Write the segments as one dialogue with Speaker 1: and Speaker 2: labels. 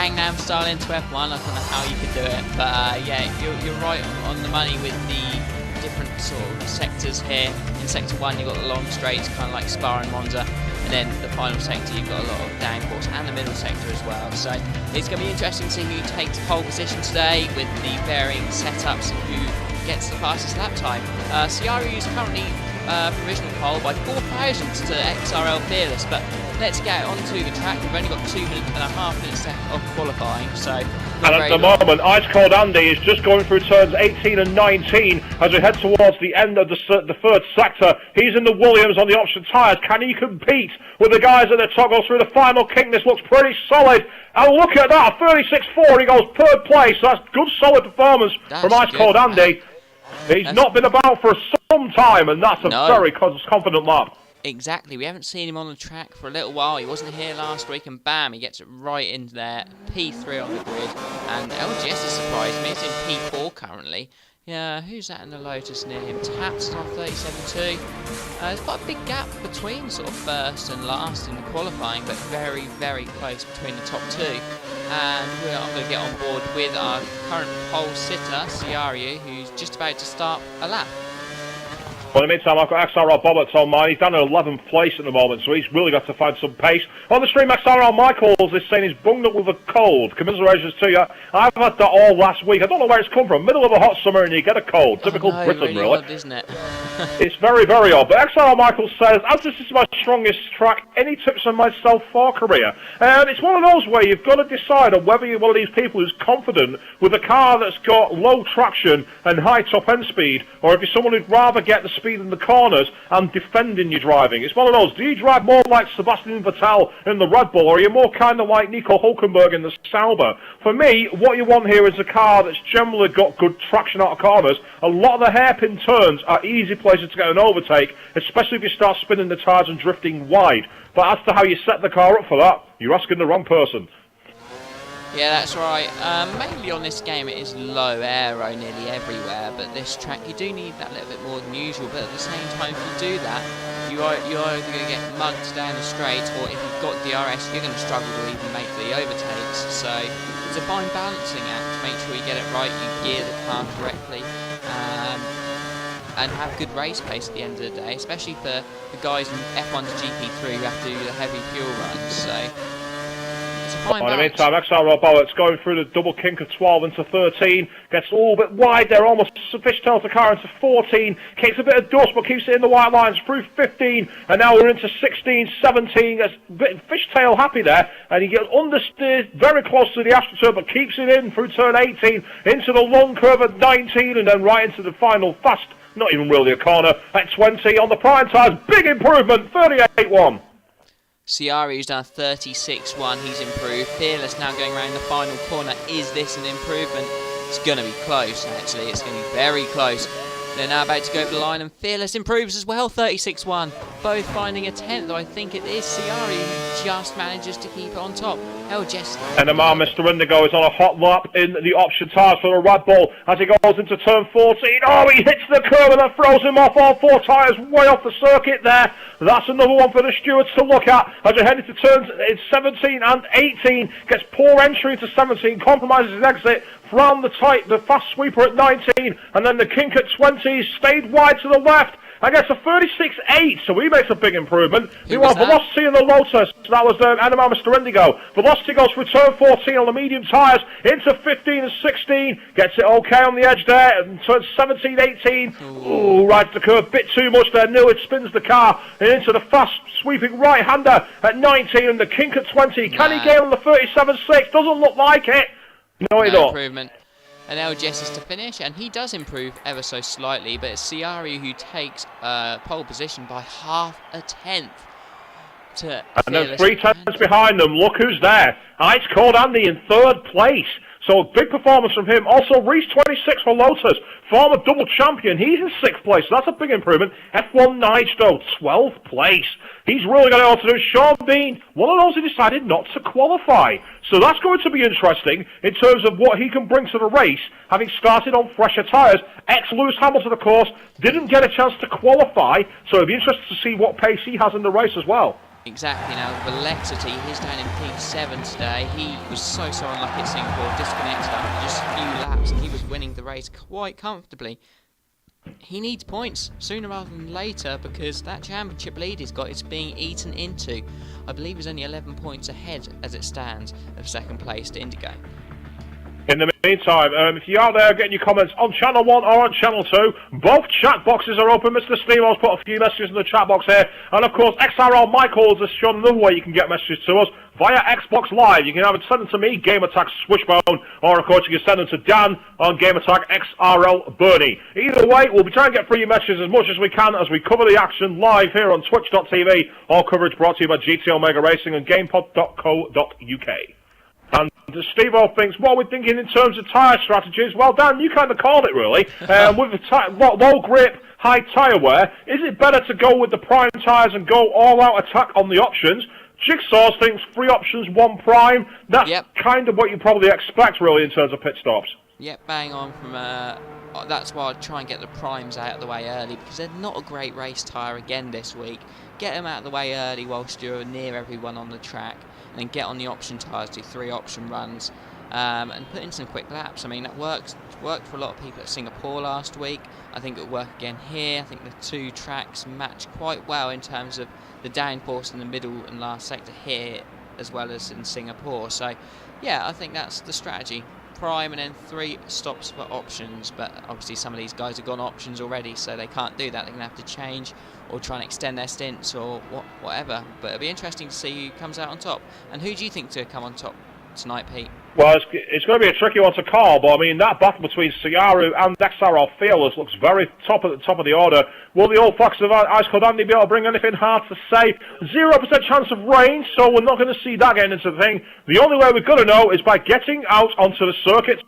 Speaker 1: Gangnam style into F1. I don't know how you could do it, but yeah, you're right on the money with the different sort of sectors here. In sector 1 you've got the long straights, kind of like Spa and Monza, and then the final sector you've got a lot of downforce, and the middle sector as well. So it's going to be interesting to see who takes pole position today with the varying setups and who gets the fastest lap time. Ciaru is currently provisional pole by 4 thousandths to XRL Fearless, but let's get onto the track. We've only got 2.5 minutes left of qualifying, so...
Speaker 2: And at the moment, Ice Cold Andy is just going through turns 18 and 19 as we head towards the end of the third sector. He's in the Williams on the option tyres. Can he compete with the guys at the toggle through the final kink? This looks pretty solid. And look at that, 36.4, he goes third place. So that's good, solid performance from Ice Cold Andy. He's not been about for some time, and that's a very confident lap.
Speaker 1: Exactly, we haven't seen him on the track for a little while. He wasn't here last week, and bam, he gets it right into there. P3 on the grid, and LGS has surprised me. It's in P4 currently. Yeah, who's that in the Lotus near him? Taps is on 37.2. There's quite a big gap between sort of first and last in the qualifying, but very, very close between the top two. And I'm going to get on board with our current pole sitter, Ciaru, who's just about to start a lap.
Speaker 2: Well, in the meantime, I've got XRL Bobbert on mine. He's down at 11th place at the moment, so he's really got to find some pace. On the stream, XRL Michaels is saying he's bunged up with a cold. Commiserations to you. I've had that all last week. I don't know where it's come from. Middle of a hot summer and you get a cold. Typical Britain, really.
Speaker 1: Odd, isn't it?
Speaker 2: It's very, very odd. But XRL Michaels says, as this is my strongest track, any tips on myself for Korea? It's one of those where you've got to decide on whether you're one of these people who's confident with a car that's got low traction and high top-end speed, or if you're someone who'd rather get the speed in the corners and defend in your driving. It's one of those. Do you drive more like Sebastian Vettel in the Red Bull, or are you more kind of like Nico Hulkenberg in the Sauber? For me, what you want here is a car that's generally got good traction out of corners. A lot of the hairpin turns are easy places to get an overtake, especially if you start spinning the tyres and drifting wide. But as to how you set the car up for that, you're asking the wrong person.
Speaker 1: Yeah, that's right. Mainly on this game it is low aero nearly everywhere, but this track you do need that little bit more than usual. But at the same time, if you do that, you're either going to get mugged down the straight, or if you've got DRS, you're going to struggle to even make the overtakes. So it's a fine balancing act to make sure you get it right, you gear the car correctly, and have good race pace at the end of the day, especially for the guys in F1 to GP3 who have to do the heavy fuel runs. So in the
Speaker 2: meantime, XRL Bowett's going through the double kink of 12 into 13, gets a little bit wide there, almost fishtails the car into 14, kicks a bit of dust but keeps it in the white lines through 15, and now we're into 16, 17, gets a bit fishtail happy there, and he gets understeered very close to the AstroTurf but keeps it in through turn 18, into the long curve at 19, and then right into the final fast, not even really a corner, at 20 on the prime tyres. Big improvement, 38.1.
Speaker 1: Ciaru's done 36.1, he's improved. Fearless now going around the final corner. Is this an improvement? It's going to be close, actually. It's going to be very close. They're now about to go over the line, and Fearless improves as well, 36.1. Both finding a 10th, though I think it is Ciaru who just manages to keep it on top. Jess.
Speaker 2: And Mr. Indigo is on a hot lap in the option tyres for the Red Bull as he goes into turn 14. Oh, he hits the curb and that throws him off. All 4 tyres way off the circuit there. That's another one for the stewards to look at as he heads into turns 17 and 18. Gets poor entry into 17, compromises his exit, found the fast sweeper at 19, and then the kink at 20, stayed wide to the left, and gets a 36.8, so he makes a big improvement. Meanwhile, Velocity in the Lotus, that was Mr. Indigo. Velocity goes through turn 14 on the medium tyres, into 15 and 16, gets it okay on the edge there, and turns 17, 18, ooh, rides the curve, bit too much there, nearly spins the car, and into the fast sweeping right-hander at 19, and the kink at 20. Can he get on the 37.6? Doesn't look like it. No, he don't.
Speaker 1: Improvement. And LGS is to finish, and he does improve ever so slightly, but it's Ciaru who takes pole position by half a tenth. And
Speaker 2: then 3 tenths behind them, look who's there. Ice Cold Andy in 3rd place. So big performance from him. Also, Reese 26 for Lotus, former double champion. He's in 6th place. So that's a big improvement. F1 Nigel, 12th place. He's really got it all to do. Sean Bean, one of those who decided not to qualify. So that's going to be interesting in terms of what he can bring to the race, having started on fresher tyres. Lewis Hamilton, of course, didn't get a chance to qualify. So it'll be interesting to see what pace he has in the race as well.
Speaker 1: Exactly. Now, Velocity, he's down in P7 today. He was so unlucky at Singapore, disconnected after just a few laps, and he was winning the race quite comfortably. He needs points sooner rather than later, because that championship lead he's got is being eaten into. I believe he's only 11 points ahead as it stands of second place to Indigo.
Speaker 2: In the meantime, if you're out there getting your comments on Channel 1 or on Channel 2, both chat boxes are open. Mr. Stevo's put a few messages in the chat box here. And of course, XRL Michaels has shown another way you can get messages to us via Xbox Live. You can either send them to me, GameAttack Swishbone, or of course you can send them to Dan on GameAttack XRL Bernie. Either way, we'll be trying to get through your messages as much as we can as we cover the action live here on Twitch.tv. All coverage brought to you by GT Omega Racing and GamePod.co.uk. And Steve-O thinks, what we're thinking in terms of tyre strategies, well, Dan, you kind of called it, really. With the low grip, high tyre wear, is it better to go with the prime tyres and go all-out attack on the options? Jigsaw thinks 3 options, 1 prime. That's kind of what you probably expect, really, in terms of pit stops.
Speaker 1: Yep, bang on from... that's why I'd try and get the primes out of the way early, because they're not a great race tyre again this week. Get them out of the way early whilst you're near everyone on the track, and then get on the option tyres, do 3 option runs, and put in some quick laps. I mean, that worked for a lot of people at Singapore last week. I think it'll work again here. I think the 2 tracks match quite well in terms of the downforce in the middle and last sector here, as well as in Singapore. So, yeah, I think that's the strategy. Prime and then 3 stops for options, but obviously some of these guys have gone options already, so they can't do that. They're going to have to change or try and extend their stints or whatever. But it'll be interesting to see who comes out on top. And who do you think to come on top tonight, Pete?
Speaker 2: Well, it's going to be a tricky one to call, but I mean, that battle between Ciaru and XRL Fearless looks very top of the order. Will the old fox of Ice Cold Andy be able to bring anything hard to say? 0% chance of rain, so we're not going to see that getting into the thing. The only way we're going to know is by getting out onto the circuit.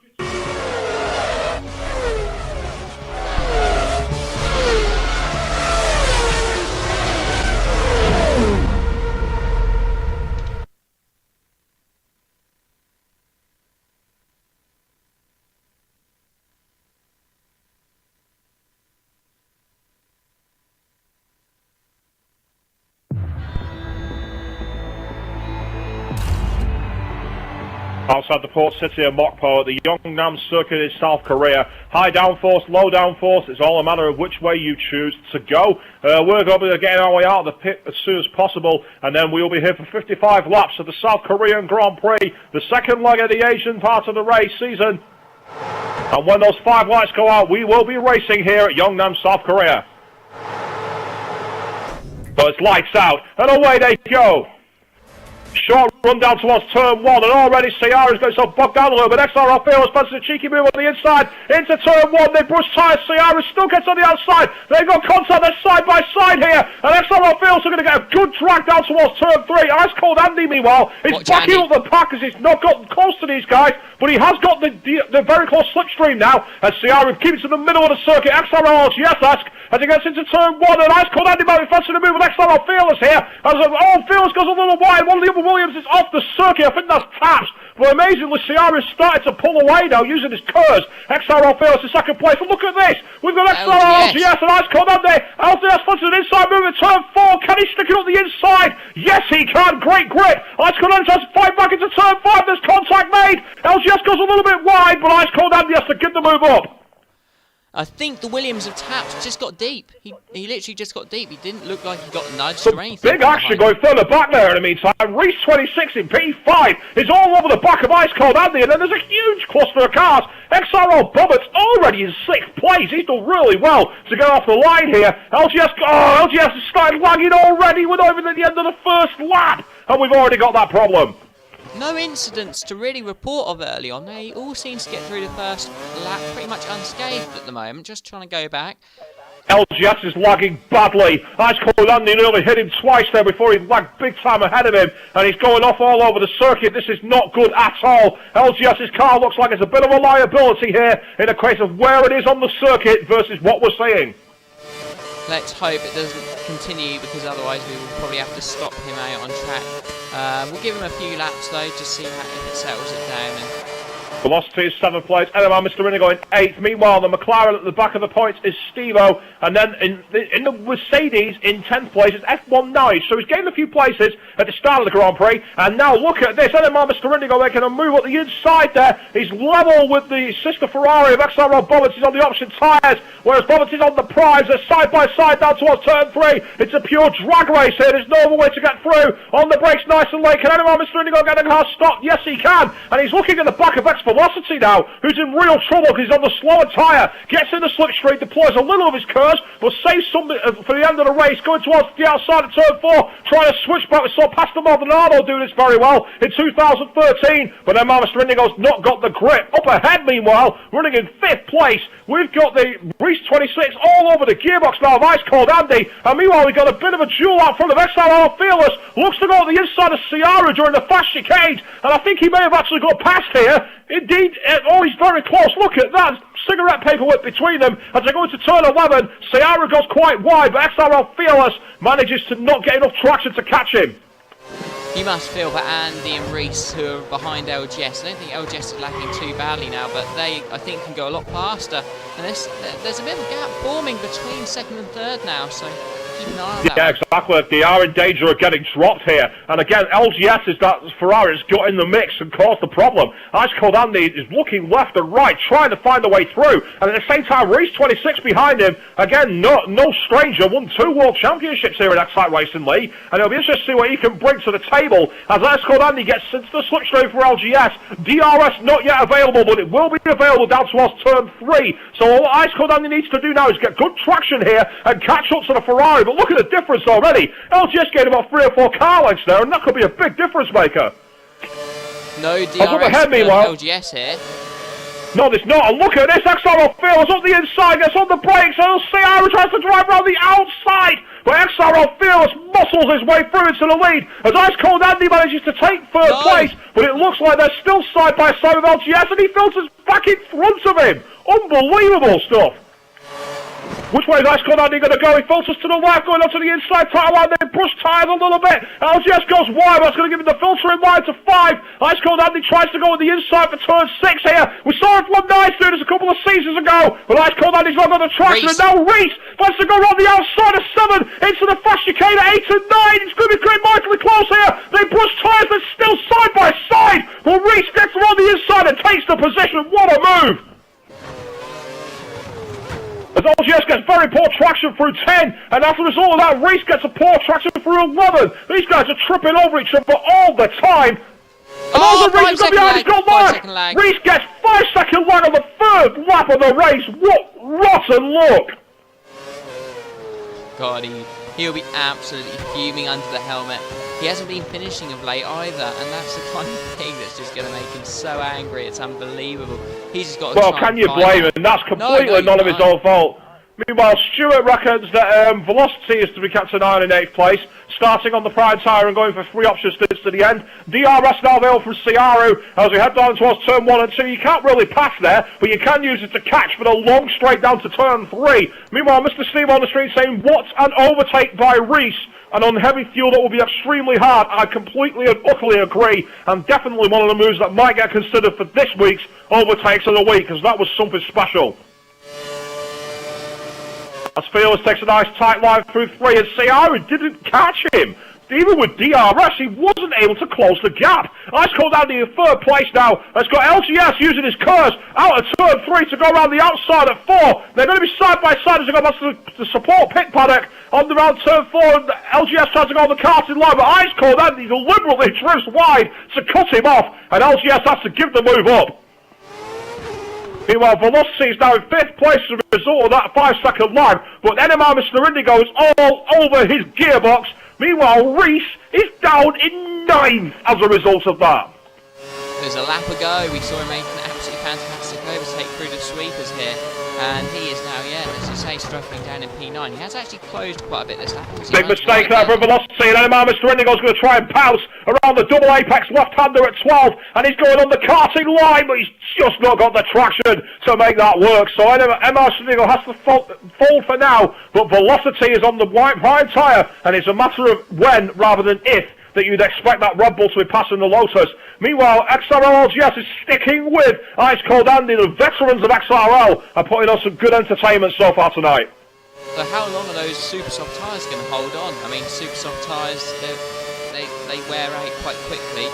Speaker 2: Outside the port city of Mokpo at the Yeongnam circuit in South Korea. High downforce, low downforce, it's all a matter of which way you choose to go. We're going to be getting our way out of the pit as soon as possible, and then we'll be here for 55 laps of the South Korean Grand Prix, the second leg of the Asian part of the race season. And when those 5 lights go out, we will be racing here at Yeongnam, South Korea. So it's lights out, and away they go. Short run down towards turn 1, and already Ciara's got himself bogged down a little bit. XRL Fearless fancies a cheeky move on the inside into turn 1. They brush tyres. Ciara still gets on the outside. They've got contact. They're side by side here, and XRL Fearless are going to get a good drag down towards turn 3. Ice Cold Andy, meanwhile, is backing up the pack as he's not got close to these guys, but he has got the very close slipstream now, and Ciara keeps in the middle of the circuit. XRL yes-esque as he gets into turn 1, and Ice Cold Andy might be fancying a move with XRL Fearless here, as Fearless goes a little wide. One of the other Williams is off the circuit. I think that's taps. But amazingly, Ciara has started to pull away now using his curves. XRL Fearless in second place. And look at this. We've got XRL LGS and Ice Cold Andy. LGS fancies an inside move in turn 4. Can he stick it up the inside? Yes, he can. Great grip. Ice Cold Andy has to fight back into turn 5. There's contact made. LGS goes a little bit wide, but Ice Cold Andy has to get the move up.
Speaker 1: I think the Williams of taps just got deep. He literally just got deep. He didn't look like he got nudged or anything.
Speaker 2: Big action going further back there in the meantime. Reese 26 in P5 is all over the back of Ice Cold Andy, and then there's a huge cluster of cars. XRL Bobbitt's already in 6th place. He's done really well to get off the line here. LGS has started lagging already. We're not even at the end of the first lap, and we've already got that problem.
Speaker 1: No incidents to really report of early on. They all seem to get through the first lap pretty much unscathed at the moment. Just trying to go back.
Speaker 2: LGS is lagging badly. Ice Cold Andy nearly hit him twice there before he lagged big time ahead of him, and he's going off all over the circuit. This is not good at all. LGS's car looks like it's a bit of a liability here in a case of where it is on the circuit versus what we're seeing.
Speaker 1: Let's hope it doesn't continue, because otherwise we will probably have to stop him out on track. We'll give him a few laps though, just see if it settles it down. And
Speaker 2: Velocity is 7th place. NMR Mr. Inigo in 8th. Meanwhile, the McLaren at the back of the points is Steve-O. And then in the Mercedes in 10th place is F1 Nice. So he's gained a few places at the start of the Grand Prix. And now look at this. NMR Mr. Inigo making a move at the inside there. He's level with the sister Ferrari of XRL Bobbitt. He's on the option tyres, whereas Bobbitt is on the primes. They're side by side down towards turn 3. It's a pure drag race here. There's no other way to get through. On the brakes nice and late. Can NMR Mr. Inigo get the car stopped? Yes, he can. And he's looking at the back of X Velocity now, who's in real trouble because he's on the slower tyre. Gets in the slipstream, deploys a little of his curves, but saves something for the end of the race, going towards the outside of turn 4, trying to switch back. We saw Pastor Maldonado do this very well in 2013, but then Mr. Indigo's not got the grip. Up ahead, meanwhile, running in 5th place, we've got the Reese 26 all over the gearbox now of Ice Cold Andy, and meanwhile we've got a bit of a duel out front of XRL Fearless. Looks to go to the inside of Ciara during the fast chicane, and I think he may have actually got past here. Indeed, oh, he's very close. Look at that cigarette paperwork between them as they go into turn 11. Ciara goes quite wide, but XRL Fearless manages to not get enough traction to catch him.
Speaker 1: You must feel for Andy and Reese, who are behind LGS. I don't think LGS is lagging too badly now, but they, I think, can go a lot faster. And there's a bit of a gap forming between 2nd and 3rd now, so keep an eye on that.
Speaker 2: Yeah, exactly. They are in danger of getting dropped here. And again, LGS is that Ferrari's got in the mix and caused the problem. Ice Cold Andy is looking left and right, trying to find a way through. And at the same time, Reese 26 behind him. Again, no stranger, won 2 World Championships here in Excite Racing League. And it'll be interesting to see what he can bring to the table as Ice Cold Andy gets into the slipstream for LGS. DRS not yet available, but it will be available down towards turn 3. So all Ice Cold Andy needs to do now is get good traction here and catch up to the Ferrari. But look at the difference already. LGS gained about 3 or 4 car lengths there, and that could be a big difference maker.
Speaker 1: No DRS
Speaker 2: ahead, meanwhile.
Speaker 1: LGS here.
Speaker 2: No, there's not. And look at this. XRL Fearless up the inside, gets on the brakes, and Ciara tries to drive around the outside. But XRL Fearless muscles his way through into the lead as Ice Cold Andy manages to take 3rd place. But it looks like they're still side by side with LGS, and he filters back in front of him. Unbelievable stuff. Which way is Ice Cold Andy going to go? He filters to the left, going onto the inside tyre line, then push tyres a little bit. LGS goes wide, that's going to give him the filtering line to 5. Ice Cold Andy tries to go on the inside for turn 6 here. We saw F1 Nice do this a couple of seasons ago, but Ice Cold Andy's not got the traction, and now Reese wants to go around the outside of 7 into the fast chicane at 8 and 9. It's going to be great, mightily close here. They push tyres, they're still side by side. Well, Reese gets around the inside and takes the position. What a move! As LGS gets very poor traction through 10, and as a result of that, Reese gets a poor traction through 11. These guys are tripping over each other all the time. And all the Reese got behind, he's got lag. Reese gets 5-second lag on the 3rd lap of the race. What rotten luck!
Speaker 1: God, he'll be absolutely fuming under the helmet. He hasn't been finishing of late either, and that's the kind of thing that's just going to make him so angry. It's unbelievable. He's just got to
Speaker 2: Well, can you blame him? That's completely none of his own fault. Meanwhile, Stewart reckons that Velocity is to be kept an eye on in 8th place, starting on the prime tyre and going for 3 option stints to the end. DRS now available from Ciara as we head down towards turn 1 and 2. You can't really pass there, but you can use it to catch for the long straight down to turn 3. Meanwhile, Mr. Steve on the street saying, what an overtake by Reese. And on heavy fuel that will be extremely hard. I completely and utterly agree, and definitely one of the moves that might get considered for this week's overtakes of the week, because that was something special. As Fearless takes a nice tight line through 3, and Ciara didn't catch him. Even with DRS, he wasn't able to close the gap. Ice Cold Andy in 3rd place now. It's got LGS using his curves out of turn 3 to go around the outside at 4. They're going to be side by side as they go back to the support pit paddock on the round turn 4. And LGS tries to go on the karting line, but Ice Cold Andy deliberately drifts wide to cut him off, and LGS has to give the move up. Meanwhile, Velocity is now in 5th place as a result of that 5-second lag, but NMR Mr. Indigo is all over his gearbox. Meanwhile, Reese is down in 9th as a result of that.
Speaker 1: There's a lap ago, we saw him making an absolutely fantastic overtake through the sweepers here, and he is now, as you say, struggling down in P9. He has actually closed quite a bit this lap.
Speaker 2: Big mistake there for Velocity, and NMR Mr. Indigo's going to try and pounce around the double apex left-hander at 12, and he's going on the karting line, but he's just not got the traction to make that work. So NMR Mr. Indigo has to fold for now, but Velocity is on the white prime tyre, and it's a matter of when rather than if that you'd expect that Red Bull to be passing the Lotus. Meanwhile, XRL LGS is sticking with Ice Cold Andy. The veterans of XRL are putting on some good entertainment so far tonight.
Speaker 1: So how long are those super soft tyres going to hold on? I mean, super soft tyres, they wear out quite quickly.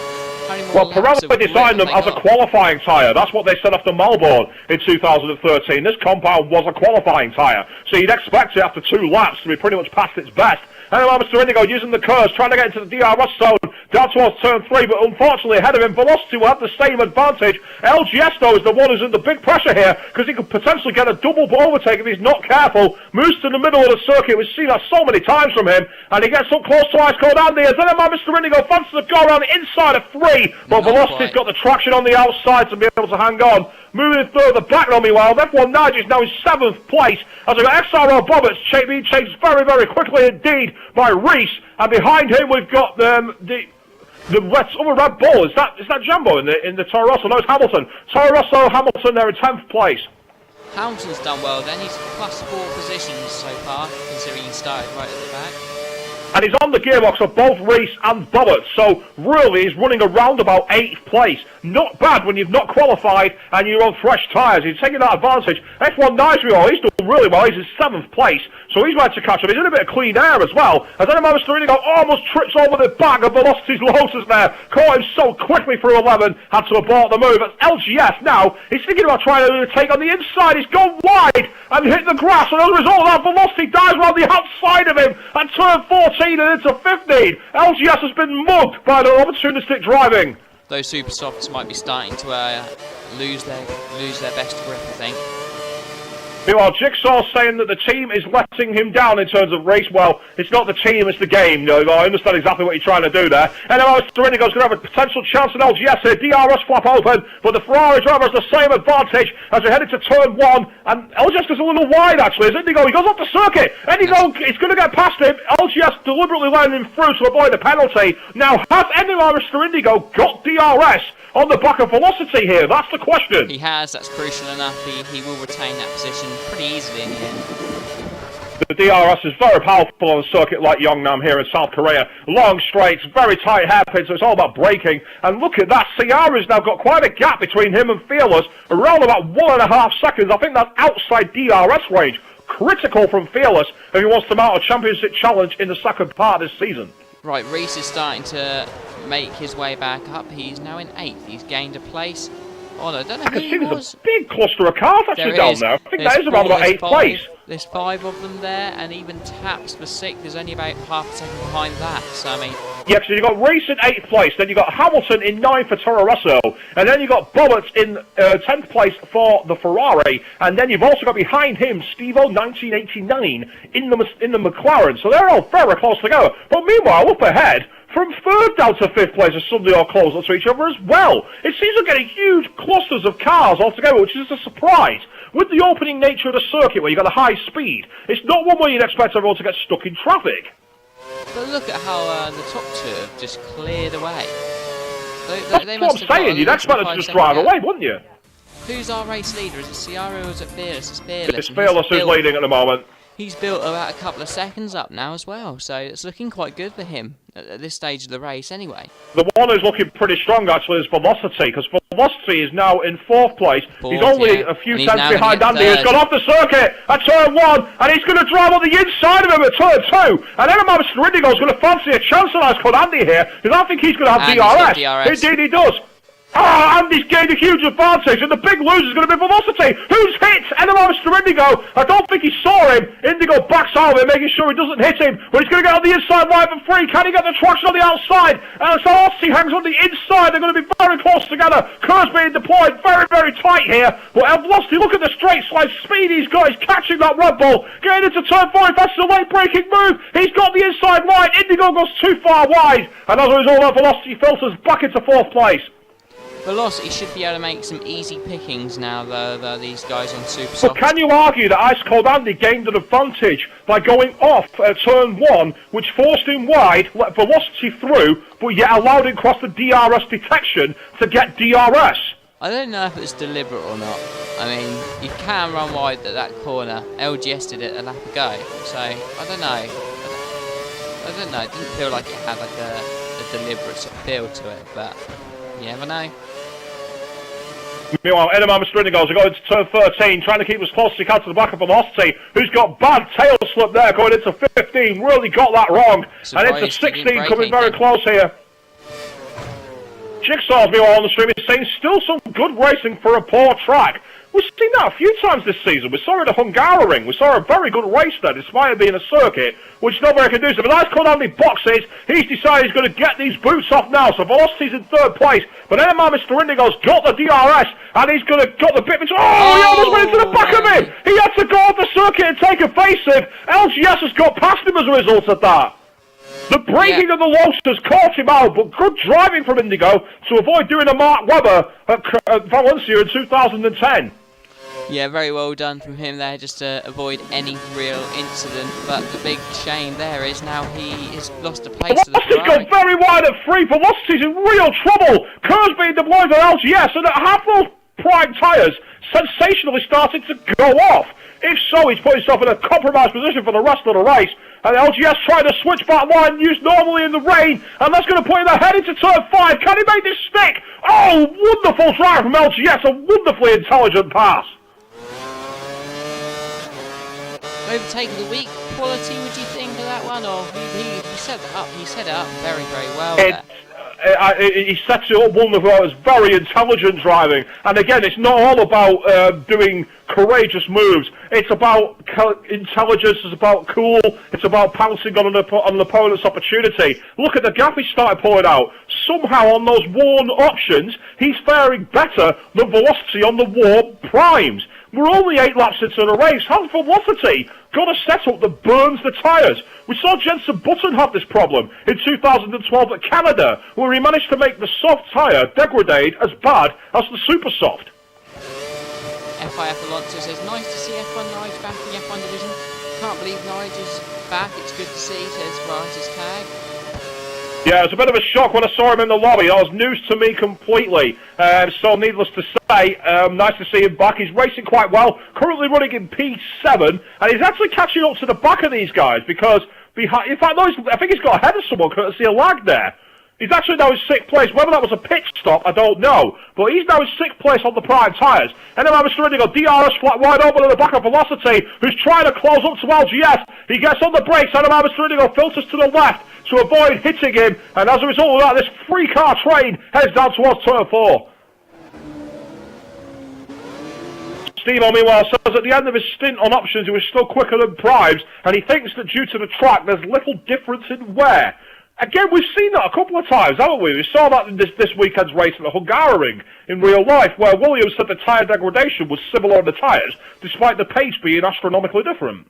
Speaker 2: Well, Pirelli designed them as a qualifying tyre. That's what they said after Melbourne in 2013. This compound was a qualifying tyre. So you'd expect it after 2 laps to be pretty much past its best. And Mr. Indigo using the curves, trying to get into the DRS zone down towards turn 3, but unfortunately ahead of him, Velocity will have the same advantage. LGS, though, is the one who's in the big pressure here, because he could potentially get a double overtake if he's not careful. Moves to the middle of the circuit. We've seen that so many times from him, and he gets up close to Ice Cold Andy. As then Mr. Indigo fancies to go around the inside of 3, but Velocity's got the traction on the outside to be able to hang on. Moving further back on, meanwhile, F1 Nige is now in 7th place, as we've got XRL Bobbits being chased very, very quickly indeed by Reese, and behind him we've got the other Red Bull. Is that Jumbo in the Toro Rosso? No, it's Hamilton. Toro Rosso, Hamilton, they're in 10th place.
Speaker 1: Hamilton's done well then. He's plus 4 positions so far, considering he started right at the back.
Speaker 2: And he's on the gearbox of both Reese and Bobbert, so really he's running around about 8th place. Not bad when you've not qualified and you're on fresh tyres. He's taking that advantage. F1 Nitro, he's done really well. He's in 7th place, so he's managed to catch up. He's in a bit of clean air as well. As then Mr. Indigo almost trips over the back of Velocity's Lotus there. Caught him so quickly through 11, had to abort the move. As LGS now, he's thinking about trying to take on the inside. He's gone wide and hit the grass, and as a result of that, Velocity dives around the outside of him and turn 14 and into 15. LGS has been mugged by the opportunistic driving.
Speaker 1: Those super softs might be starting to lose their best grip, I think.
Speaker 2: Meanwhile, Jigsaw's saying that the team is letting him down in terms of race. Well, it's not the team, it's the game. No, I understand exactly what you're trying to do there. And now Mr. Indigo's going to have a potential chance in LGS here. DRS flap open, but the Ferrari driver has the same advantage as we head into turn 1. And LGS goes a little wide, actually. As Indigo, he goes off the circuit. Indigo, he's going to get past him. LGS deliberately letting him through to avoid the penalty. Now, has anyone, Mr. Indigo, got DRS on the back of Velocity here? That's the question.
Speaker 1: He has, that's crucial enough. He will retain that position pretty easily in the end.
Speaker 2: The DRS is very powerful on a circuit like Yeongnam here in South Korea. Long straights, very tight hairpins, so it's all about braking. And look at that, Ciara's now got quite a gap between him and Fearless, around about 1.5 seconds. I think that's outside DRS range. Critical from Fearless if he wants to mount a championship challenge in the second part of this season.
Speaker 1: Right, Reese is starting to make his way back up. He's now in 8th. He's gained a place. Oh, no, I don't know who he was.
Speaker 2: There's a big cluster of cars actually down there. I think that is around about 8th place.
Speaker 1: There's 5 of them there, and even Taps for 6th is only about half a second behind that. So, I mean...
Speaker 2: Yeah, so you've got Reese in 8th place, then you've got Hamilton in 9th for Toro Rosso, and then you've got Bobbert in 10th place for the Ferrari, and then you've also got behind him Steve-O 1989 in the McLaren. So they're all very close together. But meanwhile, up ahead, from 3rd down to 5th place are suddenly all close to each other as well. It seems to get huge clusters of cars altogether, which is a surprise. With the opening nature of the circuit where you've got a high speed, it's not one where you'd expect everyone to get stuck in traffic.
Speaker 1: But look at how the top 2 have just cleared away.
Speaker 2: That's what I'm saying, you'd expect them to just drive away, wouldn't you?
Speaker 1: Who's our race leader? Is it Ciara or is it Fearless? It's Fearless.
Speaker 2: It's Fearless who's leading at the moment.
Speaker 1: He's built about a couple of seconds up now as well, so it's looking quite good for him at this stage of the race anyway.
Speaker 2: The one who's looking pretty strong actually is Velocity, because Velocity is now in 4th place. He's only a few tenths behind Andy, who's gone off the circuit at turn 1, and he's going to drive on the inside of him at turn 2. And then Mr. Indigo's going to fancy a chance at Ice Cold Andy here, because I think he's going to have DRS. Indeed he does. Andy's gained a huge advantage, and the big loser is going to be Velocity, who's hit Mr. Indigo. I don't think he saw him. Indigo backs out of him, making sure he doesn't hit him, but he's going to get on the inside line for free. Can he get the traction on the outside? And so Velocity hangs on the inside. They're going to be very close together. Curves being deployed very, very tight here. But Velocity, look at the straight slide speed he's got. He's catching that Red Bull. Getting into turn 4, that's a late braking move. He's got the inside line. Indigo goes too far wide, and as a result, Velocity filters back into 4th place.
Speaker 1: Velocity should be able to make some easy pickings now, these guys on Super Soft.
Speaker 2: But can you argue that Ice Cold Andy gained an advantage by going off at turn 1, which forced him wide, let Velocity through, but yet allowed him across the DRS detection to get DRS?
Speaker 1: I don't know if it's deliberate or not. I mean, you can run wide at that corner. LGS did it a lap ago, so I don't know. I don't know. It didn't feel like it had like a deliberate sort of feel to it, but you never know.
Speaker 2: Meanwhile, Enema Mr. Indigos are going into turn 13, trying to keep as close as he can to the back of Velocity, who's got bad tail slip there, going into 15, really got that wrong, and into 16, coming very close here. Jigsaw's meanwhile on the stream is saying still some good racing for a poor track. We've seen that a few times this season. We saw it at Hungaroring. We saw a very good race there, despite it being a circuit, which is not very conducive. But that's cut down the boxes. He's decided he's going to get these boots off now. So Velocity's in third place. But Enema Mr. Indigo's got the DRS, and he's going to got the bit. He almost went into the back of him. He had to go off the circuit and take a face-off. LGS has got past him as a result of that. The braking of the Lotus caught him out, but good driving from Indigo to avoid doing a Mark Webber at Valencia in 2010.
Speaker 1: Yeah, very well done from him there, just to avoid any real incident. But the big shame there is now he has lost a place to the Ferrari.
Speaker 2: Velocity's gone very wide at free. Velocity's in real trouble. Kerr's being deployed on LGS, and at half those prime tyres, sensationally starting to go off. If so, he's put himself in a compromised position for the rest of the race. And LGS trying to switch back line used normally in the rain, and that's going to put him ahead into turn 5. Can he make this stick? Oh, wonderful drive from LGS, a wonderfully intelligent pass.
Speaker 1: Overtake of the week quality, would you think, of that one? Or he set that up, he set it up very, very well there.
Speaker 2: He sets it up wonderfully. It was very intelligent driving, and again, it's not all about doing courageous moves. It's about intelligence. It's about cool. It's about pouncing on an opponent's opportunity. Look at the gap he started pulling out. Somehow, on those worn options, he's faring better than Velocity on the worn primes. We're only 8 laps into the race. How's Velocity got a setup that burns the tyres? We saw Jensen Button have this problem in 2012 at Canada, where he managed to make the soft tyre degrade as bad as the super soft.
Speaker 1: FIF Alonso says, nice to see F1 Nige back in the F1 division. Can't believe Nige is back. It's good to see, says Bryce's tag.
Speaker 2: Yeah, it was a bit of a shock when I saw him in the lobby. That was news to me completely. So needless to say, nice to see him back. He's racing quite well, currently running in P7, and he's actually catching up to the back of these guys because, in fact, no, I think he's got ahead of someone courtesy of lag there. He's actually now in 6th place. Whether that was a pit stop, I don't know. But he's now in 6th place on the prime tyres. And then Mr. Indigo, DRS flat wide open at the back of Velocity, who's trying to close up to LGS. He gets on the brakes, and Mr. Indigo filters to the left to avoid hitting him. And as a result of that, this 3-car train heads down towards turn 4. Steve, meanwhile, says at the end of his stint on options, he was still quicker than primes, and he thinks that due to the track, there's little difference in wear. Again, we've seen that a couple of times, haven't we? We saw that in this weekend's race at the Hungaroring in real life, where Williams said the tyre degradation was similar on the tyres, despite the pace being astronomically different.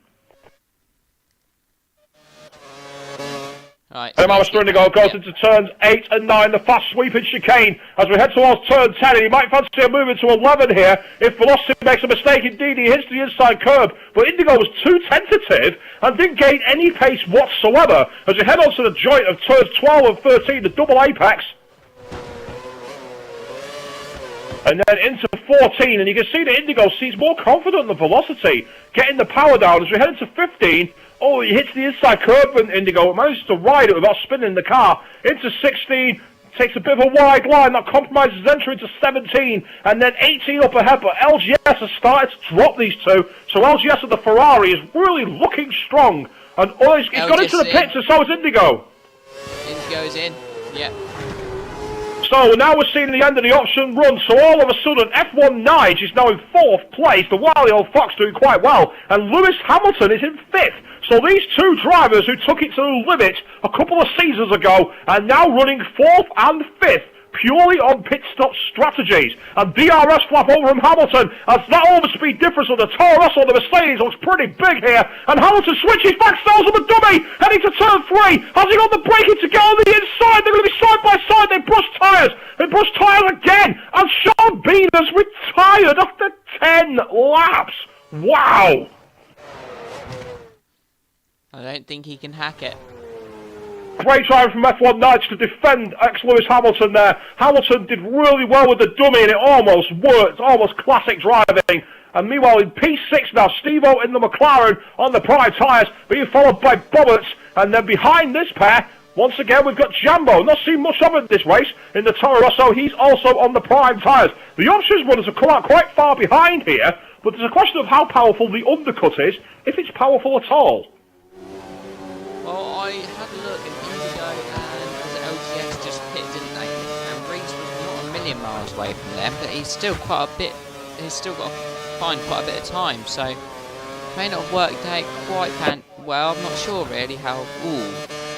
Speaker 1: Right,
Speaker 2: and Mr. Indigo goes into turns 8 and 9, the fast sweeping chicane, as we head towards turn 10, and he might fancy a move into 11 here if Velocity makes a mistake. Indeed, he hits the inside curb, but Indigo was too tentative and didn't gain any pace whatsoever as we head on to the joint of turns 12 and 13, the double apex. And then into 14, and you can see that Indigo seems more confident than Velocity, getting the power down as we head into 15. Oh, he hits the inside curb and Indigo manages to ride it without spinning the car. Into 16, takes a bit of a wide line, that compromises his entry into 17, and then 18 up ahead, but LGS has started to drop these two, so LGS of the Ferrari is really looking strong, and he's got into the pits, and so is Indigo.
Speaker 1: Indigo's in, yeah.
Speaker 2: So now we're seeing the end of the option run, so all of a sudden F1 Nige is now in 4th place, the wily old Fox doing quite well, and Lewis Hamilton is in 5th. So these two drivers who took it to the limit a couple of seasons ago are now running 4th and 5th, purely on pit stop strategies. And DRS flap over from Hamilton, as that overspeed difference of the Taurus or the Mercedes looks pretty big here. And Hamilton switches back, stalls him a dummy, heading to turn 3. Has he got the braking to get on the inside? They're going to be side by side. They brush tyres. They brush tyres again. And Sean Bean has retired after 10 laps. Wow.
Speaker 1: I don't think he can hack it.
Speaker 2: Great driving from F1 Nige to defend ex-Lewis Hamilton there. Hamilton did really well with the dummy and it almost worked, almost classic driving. And meanwhile in P6 now, Steve-O in the McLaren on the prime tyres, being followed by Bobbitt. And then behind this pair, Once again, we've got Jambo. Not seen much of it this race in the Toro Rosso. He's also on the prime tyres. The options runners have come out quite far behind here, but there's a question of how powerful the undercut is, if it's powerful at all.
Speaker 1: Well, I had a look at Indigo and LTX just hit, didn't they? And Reese was not a million miles away from them, but he's still got to find quite a bit of time, so may not have worked out quite well. I'm not sure really how.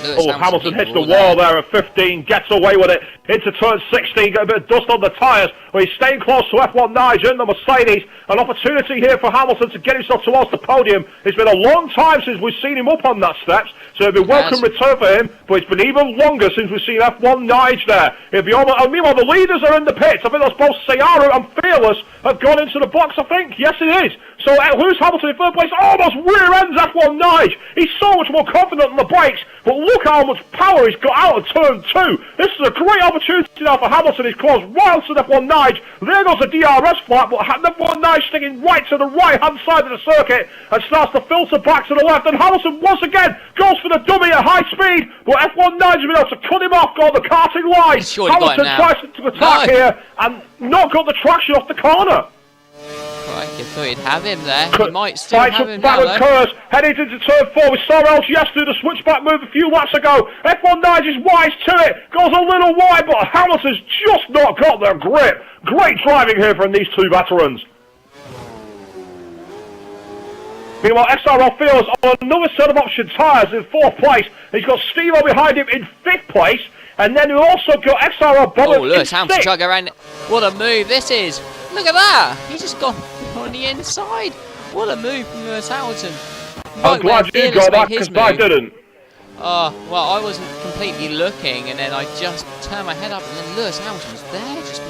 Speaker 2: Hamilton hits the wall there at 15, gets away with it into turn 16, got a bit of dust on the tyres, but he's staying close to F1 Nige in the Mercedes. An opportunity here for Hamilton to get himself towards the podium. It's been a long time since we've seen him up on that steps, so it'll be a welcome return for him, but it's been even longer since we've seen F1 Nige there. Meanwhile, the leaders are in the pits. I think that's both Ciara and Fearless have gone into the box, I think. Yes, it is. So Lewis Hamilton in third place almost rear ends F1 Nige. He's so much more confident on the brakes, but look how much power he's got out of turn 2. This is a great opportunity now for Hamilton. He's close right to F1 Nige. There goes the DRS flat, but F1 Nige sticking right to the right-hand side of the circuit and starts to filter back to the left. And Hamilton once again goes for the dummy at high speed, but F1 Nige has been able to cut him off, got the karting line. Hamilton tries to attack here and not got the traction off the corner.
Speaker 1: I thought he'd have him there. He might still have him now, though.
Speaker 2: Curse, heading into turn 4. We saw LGS do the switchback move a few laps ago. F1 Nige is wise to it. Goes a little wide, but Hamilton's just not got the grip. Great driving here from these two veterans. Meanwhile, XRL Fearless on another set of option tyres in 4th place. He's got Steve-O behind him in 5th place. And then we've also got XRL Bobbitt in 6th.
Speaker 1: Hamilton trying to go around. What a move this is. Look at that. He's just gone on the inside. What a move from Lewis Hamilton.
Speaker 2: I'm glad you got that, because I didn't.
Speaker 1: Oh, well, I wasn't completely looking, and then I just turned my head up, and then Lewis Hamilton was there. Just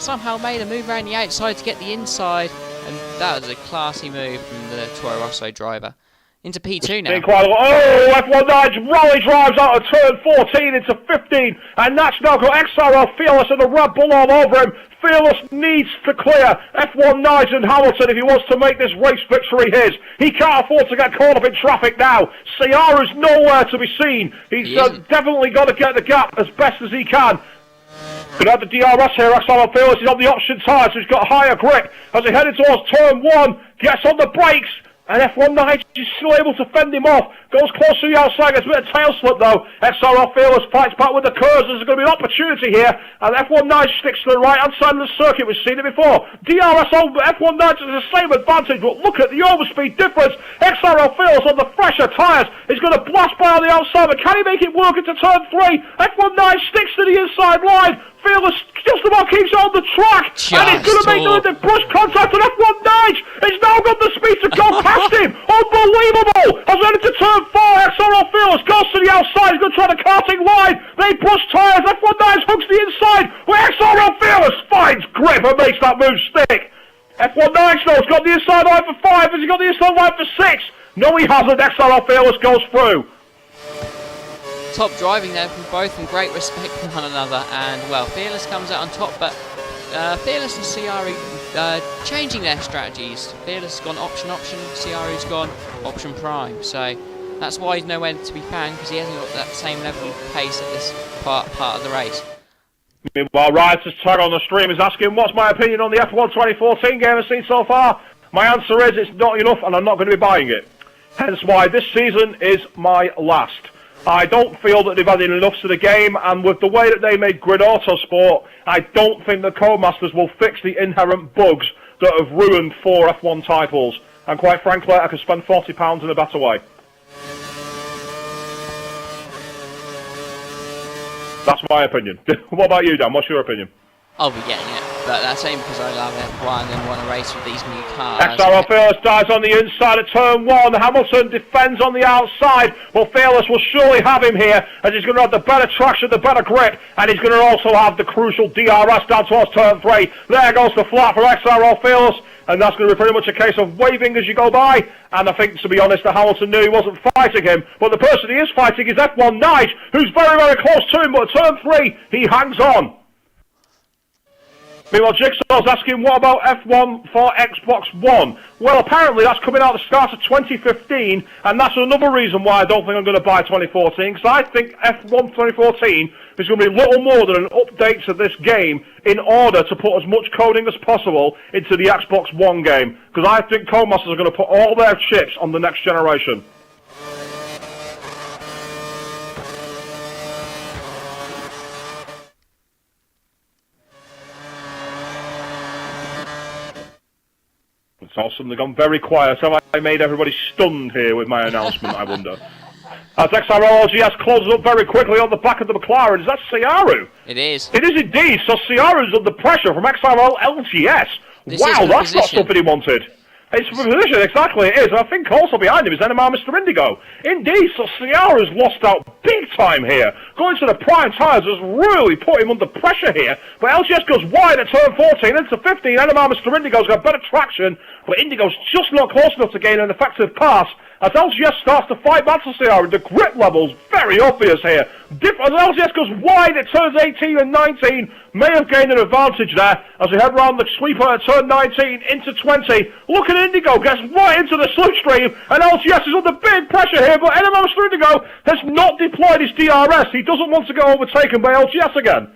Speaker 1: somehow made a move around the outside to get the inside, and that was a classy move from the Toro Rosso driver. Into P2 now. F1
Speaker 2: Nige rally drives out of turn 14 into 15, and that's now got XRL Fearless and the Red Bull all over him. Fearless needs to clear F1 Nige and Hamilton if he wants to make this race victory his. He can't afford to get caught up in traffic now. Ciara's nowhere to be seen. He's definitely got to get the gap as best as he can. Could have the DRS here. XRL Fearless is on the option tyre, so he's got higher grip as he headed towards turn 1. Gets on the brakes. And F1 Nige is still able to fend him off. Goes close to the outside, gets a bit of tail slip though. XRL Fearless fights back with the curves. There's going to be an opportunity here. And F1 Nige sticks to the right-hand side of the circuit. We've seen it before. DRS over F1 Nige has the same advantage, but look at the overspeed difference. XRL Fearless on the fresher tyres is going to blast by on the outside, but can he make it work into turn 3? F1 Nige sticks to the inside line. Fearless just about keeps on the track, and he's going to make the brush contact on F1 Nige. He's now got the speed to go past him. Unbelievable! As headed to turn 4, XRL Fearless goes to the outside. He's going to try the karting line. They brush tyres. F1 Nige hooks the inside, where XRL Fearless finds grip and makes that move stick. F1 Nige though has got the inside line for 5. Has he got the inside line for 6? No, he hasn't. XRL Fearless goes through.
Speaker 1: Top driving there from both, and great respect for one another, and well, Fearless comes out on top, but Fearless and Ciara changing their strategies. Fearless has gone option, Ciara's gone option prime, so that's why he's nowhere to be found, because he hasn't got that same level of pace at this part of the race.
Speaker 2: Meanwhile, Riot's tag on the stream is asking, what's my opinion on the F1 2014 game I've seen so far? My answer is, it's not enough, and I'm not going to be buying it. Hence why this season is my last. I don't feel that they've added enough to the game, and with the way that they made Grid Autosport, I don't think the Codemasters will fix the inherent bugs that have ruined 4 F1 titles. And quite frankly, I could spend £40 in a better way. That's my opinion. What about you, Dan? What's your opinion?
Speaker 1: I'll be getting it, but that's only because I love F1 and want to race with these new cars.
Speaker 2: XRL Fearless dives on the inside of turn 1. Hamilton defends on the outside. Well, Fearless will surely have him here, as he's going to have the better traction, the better grip, and he's going to also have the crucial DRS down towards turn 3. There goes the flat for XRL Fearless, and that's going to be pretty much a case of waving as you go by. And I think, to be honest, that Hamilton knew he wasn't fighting him, but the person he is fighting is F1 Nige, who's very, very close to him, but at turn 3, he hangs on. Meanwhile, Jigsaw's asking, what about F1 for Xbox One? Well, apparently that's coming out at the start of 2015, and that's another reason why I don't think I'm going to buy 2014, because I think F1 2014 is going to be little more than an update to this game in order to put as much coding as possible into the Xbox One game, because I think Codemasters are going to put all their chips on the next generation. It's all suddenly gone very quiet. Have I made everybody stunned here with my announcement, I wonder? As XRL LGS closes up very quickly on the back of the McLaren, is that Ciaru?
Speaker 1: It is.
Speaker 2: It is indeed. So Ciaru's under pressure from XRL LGS. Wow, that's not something he wanted. It's for position, exactly it is. And I think also behind him is NMR Mr. Indigo. Indeed, so Ciara's lost out big time here. Going to the prime tyres has really put him under pressure here. But LGS goes wide at turn 14 into 15. NMR Mr. Indigo's got better traction, but Indigo's just not close enough to gain an effective pass. As LGS starts to fight back to Ciara, the grip level's very obvious here. As LGS goes wide at turns 18 and 19, may have gained an advantage there as we head round the sweeper at turn 19 into 20. Look at Indigo, gets right into the slipstream, and LGS is under big pressure here, but NMR Mr. Indigo has not deployed his DRS. He doesn't want to get overtaken by LGS again.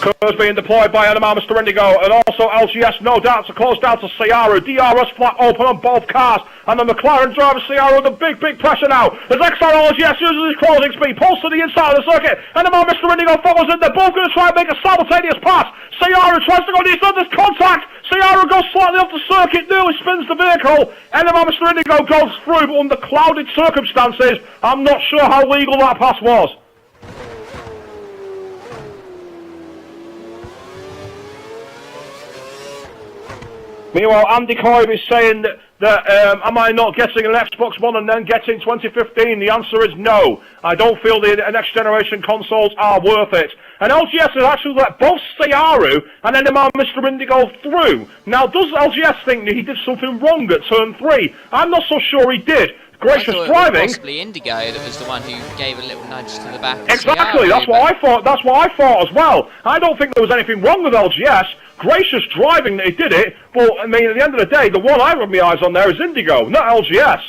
Speaker 2: Curves being deployed by NMR Mr. Indigo, and also LGS, no doubt, to close down to Ciara. DRS flat open on both cars, and the McLaren driver Ciara under big pressure now. As XRL LGS uses his closing speed, pulls to the inside of the circuit. NMR Mr. Indigo follows in. They're both going to try and make a simultaneous pass. Ciara tries to go to the inside, there's contact. Ciara goes slightly off the circuit, nearly spins the vehicle. NMR Mr. Indigo goes through, but under clouded circumstances, I'm not sure how legal that pass was. Meanwhile, Andy Coybe is saying that am I not getting an Xbox One and then getting 2015? The answer is no. I don't feel the next generation consoles are worth it. And LGS has actually let both Ciaru and NMR Mr. Indigo through. Now, does LGS think that he did something wrong at turn 3? I'm not so sure he did. Gracious driving.
Speaker 1: It was possibly Indigo that was the one who gave a little nudge to the back.
Speaker 2: Exactly. That's what I thought. That's what I thought as well. I don't think there was anything wrong with LGS. Gracious driving that he did it, but I mean, at the end of the day, the one I've got my eyes on there is Indigo, not LGS.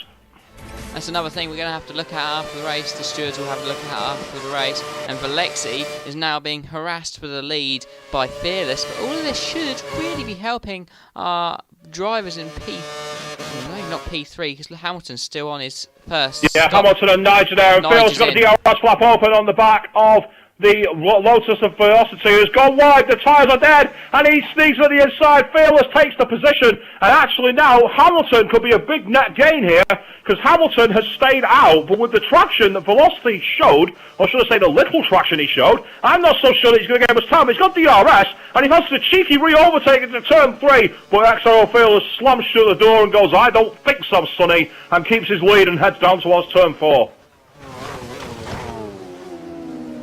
Speaker 1: That's another thing we're going to have to look at after the race. The stewards will have to look at after the race. And Valexi is now being harassed for the lead by Fearless. But all of this should really be helping our drivers in maybe not P3, because Hamilton's still on his first. Yeah,
Speaker 2: stop. Hamilton and Nigel there. And Fearless got the DRS flap open on the back of the Lotus of Velocity, has gone wide, the tyres are dead, and he sneaks at the inside. Fearless takes the position, and actually now Hamilton could be a big net gain here, because Hamilton has stayed out, but with the traction that Velocity showed, or should I say the little traction he showed, I'm not so sure that he's going to get much time. He's got DRS, and he has to cheeky re-overtake into turn 3, but XRL Fearless slams shut the door and goes, I don't think so, Sonny, and keeps his lead and heads down towards turn 4.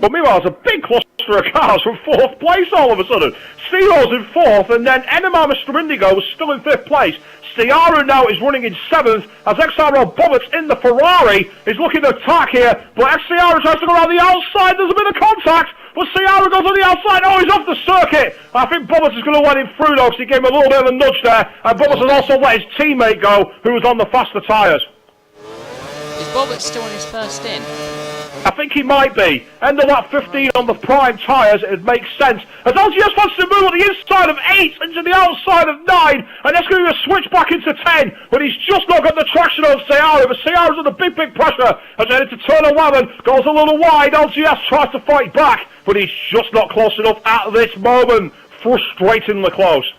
Speaker 2: But meanwhile, it's a big cluster of cars from 4th place all of a sudden. Stevo's in 4th, and then NMR Mr. Indigo was still in 5th place. Ciara now is running in 7th, as XRL Bobbitt's in the Ferrari is looking to attack here, but Ciara tries to go around the outside, there's a bit of contact, but Ciara goes on the outside, oh, he's off the circuit! I think Bobbitt is going to let him through though, because he gave him a little bit of a nudge there, and Bobbitt has also let his teammate go, who was on the faster tyres.
Speaker 1: Is Bobbitt still on his first in?
Speaker 2: I think he might be. End of lap 15 on the prime tyres, it makes sense. As LGS wants to move on the inside of 8 into the outside of 9, and that's going to switch back into 10, but he's just not got the traction on Ciara, but Ciara's under big pressure as they head into turn 11, goes a little wide, LGS tries to fight back, but he's just not close enough at this moment. Frustratingly close.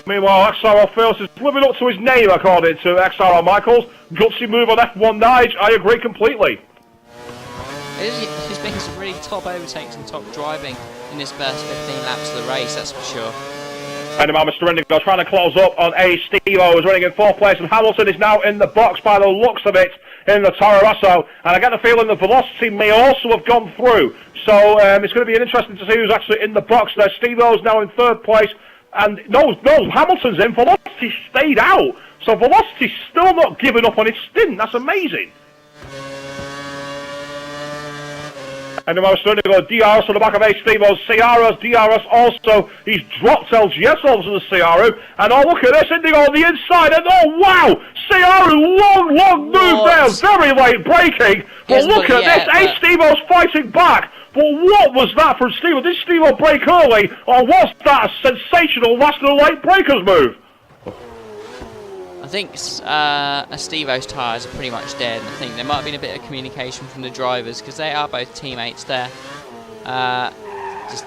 Speaker 2: Meanwhile, XRL Fearless is living up to his name, according to XRL Michaels. Gutsy move on F1 Nige, I agree completely.
Speaker 1: He's making some really top overtakes and top driving in this first 15 laps of the race, that's for sure.
Speaker 2: NMR Mr. Indigo trying to close up on Steve-O, who's running in 4th place, and Hamilton is now in the box by the looks of it in the Toro Rosso, and I get the feeling the Velocity may also have gone through. So it's going to be interesting to see who's actually in the box there. Steve-O's now in 3rd place. And no, Hamilton's in. Velocity stayed out. So Velocity's still not giving up on his stint. That's amazing. And then I was starting to go DRS on the back of Steve-O's Ciara's DRS also. He's dropped LGS onto the Ciara. And oh, look at this, Indigo on the inside. And oh, wow! Ciara, long move there. Very late braking. But look at this, Steve-O's fighting back. But what was that from Steve-O? Did Steve-O break early? Or was that a sensational last of the late breakers move?
Speaker 1: I think Steve-O's tyres are pretty much dead, and I think there might have been a bit of communication from the drivers, because they are both teammates there. Just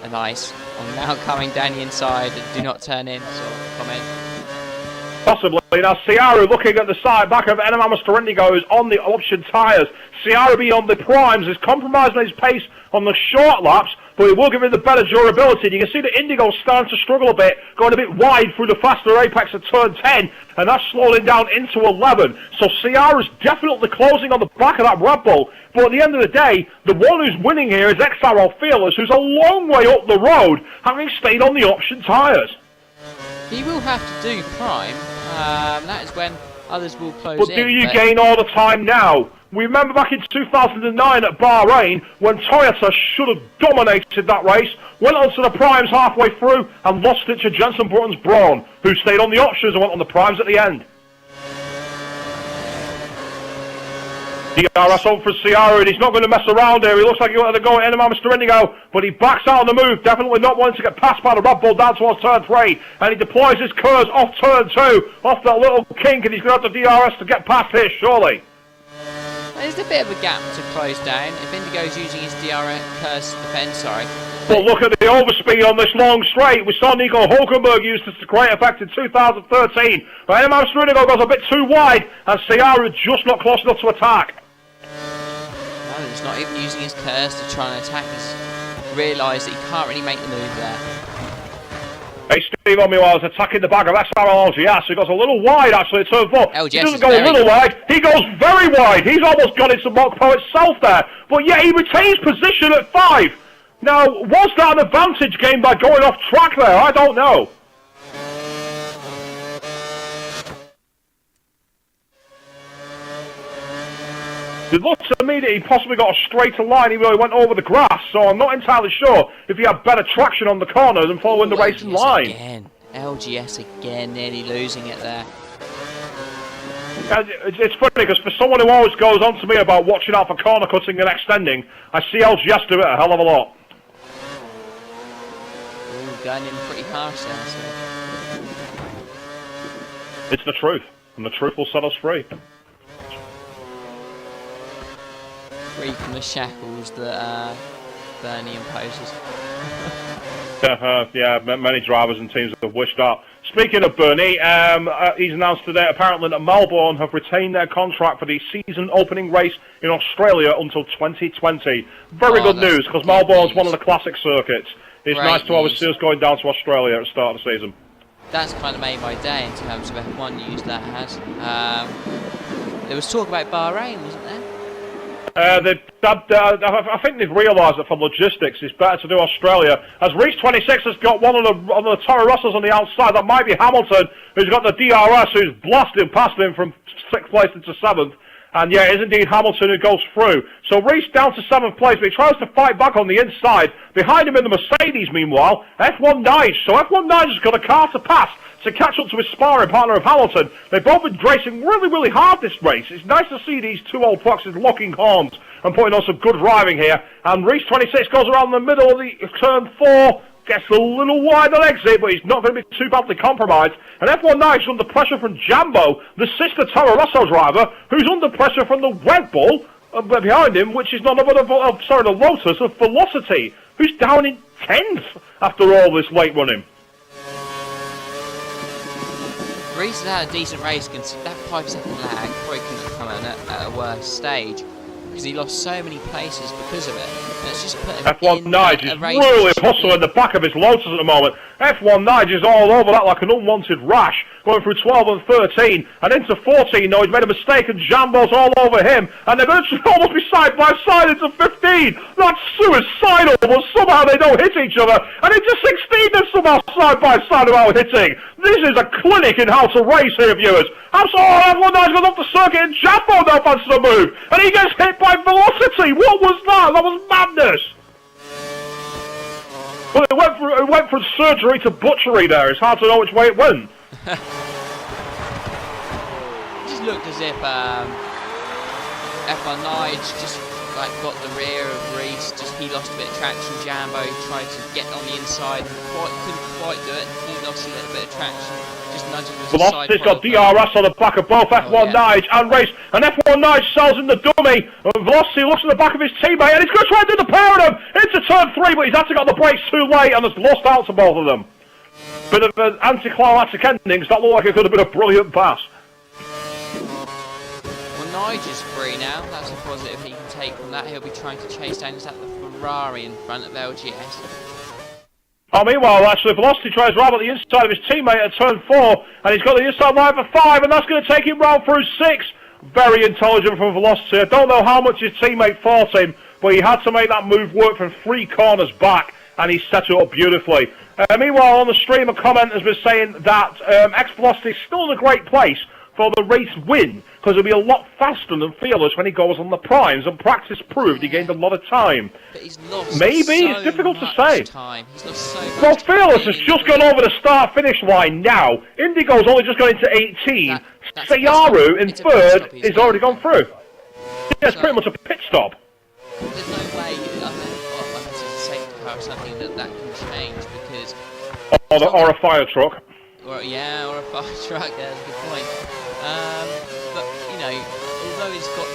Speaker 1: a nice, on now coming down the inside, do not turn in sort of comment.
Speaker 2: Possibly. Now, Ciara looking at the side back of NMR Mr. Indigo is on the option tyres. Ciara being on the primes is compromising his pace on the short laps, but it will give him the better durability. And you can see that Indigo's starting to struggle a bit, going a bit wide through the faster apex of turn 10, and that's slowing down into 11. So Ciara's definitely closing on the back of that Red Bull, but at the end of the day, the one who's winning here is XRL Fearless, who's a long way up the road, having stayed on the option tyres.
Speaker 1: He will have to do prime. That is when others will close in.
Speaker 2: But do you gain all the time now? We remember back in 2009 at Bahrain when Toyota should have dominated that race, went onto the primes halfway through and lost it to Jenson Button's Brawn, who stayed on the options and went on the primes at the end. DRS on for Ciara, and he's not going to mess around here. He looks like he wanted to go at NMR Mr. Indigo, but he backs out on the move, definitely not wanting to get passed by the Red Bull down towards turn 3, and he deploys his curves off turn 2, off that little kink, and he's going to have to DRS to get past here, surely.
Speaker 1: There's a bit of a gap to close down if Indigo's using his DRS curves to defend, sorry.
Speaker 2: But look at the overspeed on this long straight. We saw Nico Hulkenberg use this to great effect in 2013. But NMR Mr. Indigo goes a bit too wide, and Ciara just not close enough to attack.
Speaker 1: No, he's not even using his curves to try and attack. He's realised that he can't really make the move there.
Speaker 2: Hey, Steve Omiwa is attacking the back of XRL LGS. He goes a little wide, actually, at turn 4.
Speaker 1: LGS
Speaker 2: he doesn't go a little wide. He goes very wide. He's almost got into Mokpo itself there. But yeah, he retains position at 5. Now, was that an advantage gained by going off track there? I don't know. It looks to me that he possibly got a straighter line even though he went over the grass, so I'm not entirely sure if he had better traction on the corners and following the racing line.
Speaker 1: Again. LGS again, nearly losing it there.
Speaker 2: It's funny because for someone who always goes on to me about watching out for corner cutting and extending, I see LGS do it a hell of a lot.
Speaker 1: Ooh, going in pretty harsh there, so.
Speaker 2: It's the truth, and the truth will set us free.
Speaker 1: Free from the shackles that Bernie imposes.
Speaker 2: Yeah, many drivers and teams have wished that. Speaking of Bernie, he's announced today apparently that Melbourne have retained their contract for the season opening race in Australia until 2020. Very good news, because Melbourne's one of the classic circuits. It's nice to always see us going down to Australia at the start of the season.
Speaker 1: That's kind of made my day in terms of F1 news that has. There was talk about Bahrain, wasn't there?
Speaker 2: I think they've realised that for logistics it's better to do Australia, as Race 26 has got one of the Toro Rossos on the outside. That might be Hamilton, who's got the DRS, who's blasting past him from 6th place into 7th. And yeah, it is indeed Hamilton who goes through. So Reese down to 7th place, but he tries to fight back on the inside. Behind him in the Mercedes, meanwhile, F1 Nige. So F1 Nige has got a car to pass to catch up to his sparring partner of Hamilton. They've both been racing really hard this race. It's nice to see these two old foxes locking horns and putting on some good driving here. And Reese 26 goes around the middle of the turn 4. Gets a little wide on exit, but he's not going to be too badly compromised. And F1 Nige under pressure from Jambo, the sister Toro Rosso driver, who's under pressure from the Red Bull behind him, which is none other than the Lotus of Velocity, who's down in 10th after all this late running.
Speaker 1: Reese has had a decent race, considering that 5-second lag probably couldn't have come at a worse stage, because he lost so many places because of it. And it's just put him
Speaker 2: F1 Nige is really hustling the back of his Lotus at the moment. F1 Nige is all over that like an unwanted rash. going through 12 and 13, and into 14. Now he's made a mistake, and Jambo's all over him, and they're going to almost be side by side into 15. That's suicidal, but somehow they don't hit each other, and into 16 they're somehow side by side without hitting. This is a clinic in how to race here, viewers. F1 Nice goes off the circuit, and Jambo now fancies a move, and he gets hit by Velocity. What was that? That was madness. Well, it went from surgery to butchery there. It's hard to know which way it went.
Speaker 1: It just looked as if F1 Nige just like got the rear of Reese. Just he lost a bit of traction. Jambo tried to get on the inside, couldn't quite do it. He lost a little bit of traction. Just nudging with the side.
Speaker 2: Velocity's got DRS on the back of both F1 Nige and Race, and F1 Nige sells in the dummy. Velocity looks at the back of his teammate, and he's going to try and do the pair of them into turn 3, but he's actually got the brakes too late and has lost out to both of them. Bit of an anticlimactic ending, because that looked like it could have been a brilliant pass.
Speaker 1: Well, Nige is free now. That's a positive he can take from that. He'll be trying to chase down the Ferrari in front of LGS.
Speaker 2: Oh, meanwhile, actually, Velocity tries right at the inside of his teammate at turn 4, and he's got the inside line for 5, and that's going to take him round through 6. Very intelligent from Velocity. I don't know how much his teammate fought him, but he had to make that move work from 3 corners back, and he set it up beautifully. Meanwhile, on the stream, a comment has been saying that X-Velocity is still in a great place for the race win, because he'll be a lot faster than Fearless when he goes on the primes, and practice proved he gained a lot of time.
Speaker 1: But he's lost
Speaker 2: it's difficult to say.
Speaker 1: Time. He's lost so much
Speaker 2: well, Fearless has just gone over the start-finish line now. Indigo's only just gone into 18. Sayaru in 3rd is already gone through. Yeah, it's pretty much a pit stop.
Speaker 1: There's no way, unless it's a safety car or something, that can change, because...
Speaker 2: Or a fire truck.
Speaker 1: Or a fire truck, yeah, that's a good point. But, you know, although he's got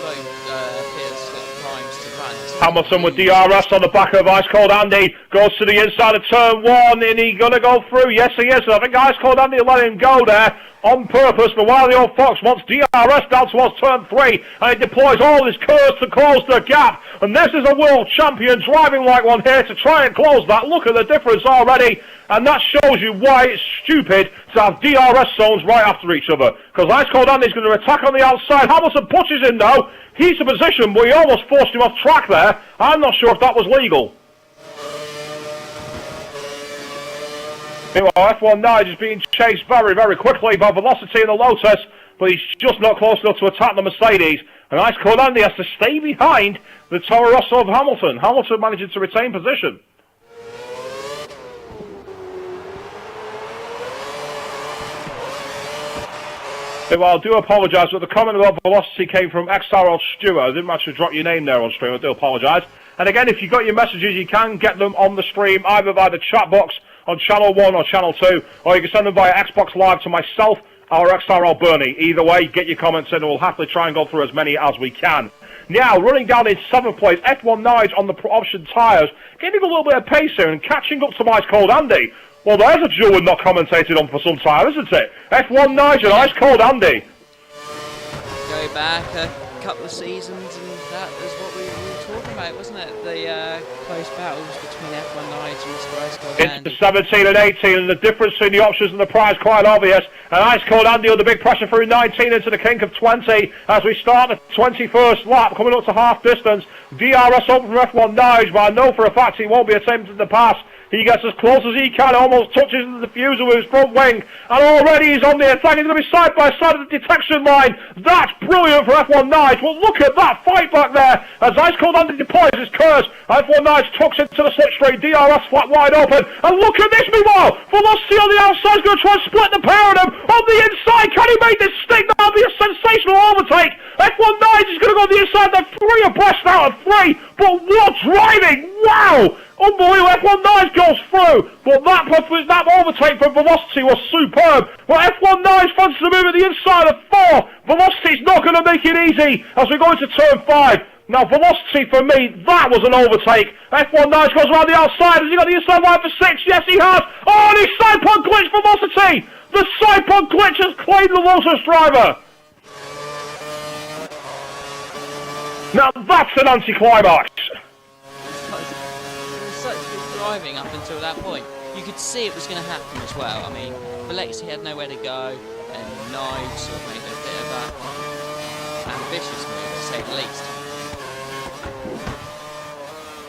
Speaker 1: Fearless got primes to run...
Speaker 2: Hamilton with DRS on the back of Ice Cold Andy, goes to the inside of turn 1, and he's going to go through. Yes, he is. I think Ice Cold Andy will let him go there on purpose, but while the old Fox wants DRS down towards turn 3, and he deploys all his curves to close the gap, and this is a world champion driving like one here to try and close that. Look at the difference already, and that shows you why it's stupid to have DRS zones right after each other, because Ice Cold Andy's going to attack on the outside. Hamilton pushes him though. He's in position, but he almost forced him off track there. I'm not sure if that was legal. Meanwhile, F1 Nige is being chased very, very quickly by Velocity in the Lotus, but he's just not close enough to attack the Mercedes. And Ice Cold Andy has to stay behind the Toro Rosso of Hamilton. Hamilton manages to retain position. Well, I do apologise, but the comment about Velocity came from XRL Stewart. I didn't actually drop your name there on stream. I do apologise. And again, if you've got your messages, you can get them on the stream, either via the chat box on Channel 1 or Channel 2, or you can send them via Xbox Live to myself or XRL Bernie. Either way, get your comments in, and we'll happily try and go through as many as we can. Now, running down in 7th place, F1 Nige on the option tyres, getting a little bit of pace here and catching up to Ice Cold Andy. Well, there's a duel we've not commentated on for some time, isn't it? F1 Nige and Ice Cold Andy.
Speaker 1: Go back a couple of seasons, and that was what we were talking about, wasn't it? The close battles between F1 Nige and Ice Cold Andy.
Speaker 2: It's 17 and 18, and the difference between the options and the prize quite obvious. And Ice Cold Andy under big pressure through 19 into the kink of 20 as we start the 21st lap, coming up to half distance. DRS open from F1 Nige, but I know for a fact he won't be attempting to pass. He gets as close as he can, almost touches the diffuser with his front wing, and already he's on the attack. He's going to be side by side of the detection line. That's brilliant for F1 Nige. Well, look at that fight back there as Ice Cold Andy deploys his curves. F1 Nige tucks into the slipstream, DRS flat wide open, and look at this meanwhile. Velocity on the outside is going to try and split the pair of them. On the inside, can he make this stick? That'll be a sensational overtake. F1 Nige is going to go on the inside. They're 3 abreast out of 3, but what driving! Wow! Unbelievable, F1 Nige goes through, but that overtake from Velocity was superb. Well, F1 Nige fancies to move at the inside of 4. Velocity's not going to make it easy as we go into turn 5. Now, Velocity, for me, that was an overtake. F1 Nige goes around the outside. Has he got the inside line for 6? Yes, he has. Oh, and he's side pod glitch Velocity. The side pod glitch has claimed the Lotus driver. Now, that's an anticlimax.
Speaker 1: Such good driving up until that point. you could see it was going to happen as well. I mean, Velexi had nowhere to go, and Nige sort of made a bit of an ambitious move, to say the least.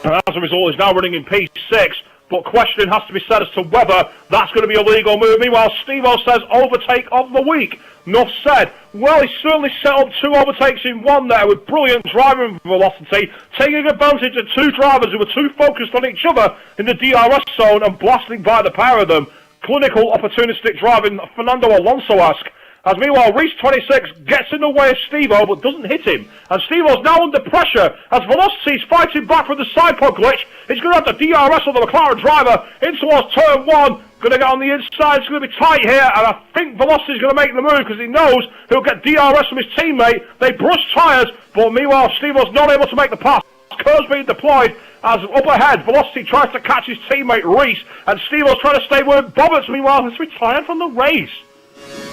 Speaker 2: And as a result, he's now running in P6, but question has to be said as to whether that's going to be a legal move. Meanwhile, Steve-O says overtake of the week. Enough said. Well, he certainly set up 2 overtakes in one there with brilliant driving velocity, taking advantage of 2 drivers who were too focused on each other in the DRS zone and blasting by the pair of them. Clinical, opportunistic driving, Fernando Alonso-esque. As meanwhile, Reese 26 gets in the way of Steve-O but doesn't hit him. And Steve-O's now under pressure as Velocity's fighting back from the side pod glitch. He's going to have the DRS on the McLaren driver in towards turn 1. Going to get on the inside. It's going to be tight here. And I think Velocity's going to make the move because he knows he'll get DRS from his teammate. They brush tyres, but meanwhile, Steve-O's not able to make the pass. Curves being deployed as up ahead, Velocity tries to catch his teammate Reese. And Steve-O's trying to stay with Bobbitt. Meanwhile, he's retired from the race.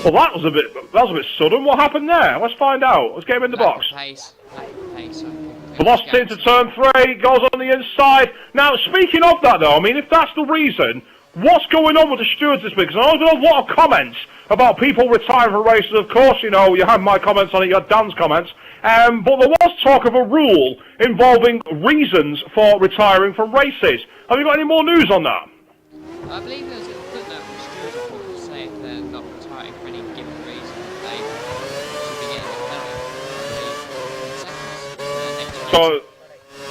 Speaker 2: Well, that was a bit sudden. What happened there? Let's find out. Let's get him in the box.
Speaker 1: Pace.
Speaker 2: Velocity into turn 3, goes on the inside. Now, speaking of that, though, I mean, if that's the reason, what's going on with the stewards this week? Because I know there's a lot of comments about people retiring from races. Of course, you know, you had my comments on it, you had Dan's comments. But there was talk of a rule involving reasons for retiring from races. Have you got any more news on that?
Speaker 1: I believe there's a footnote from the stewards report to say if they're not retiring for any given reason, they should be getting a penalty.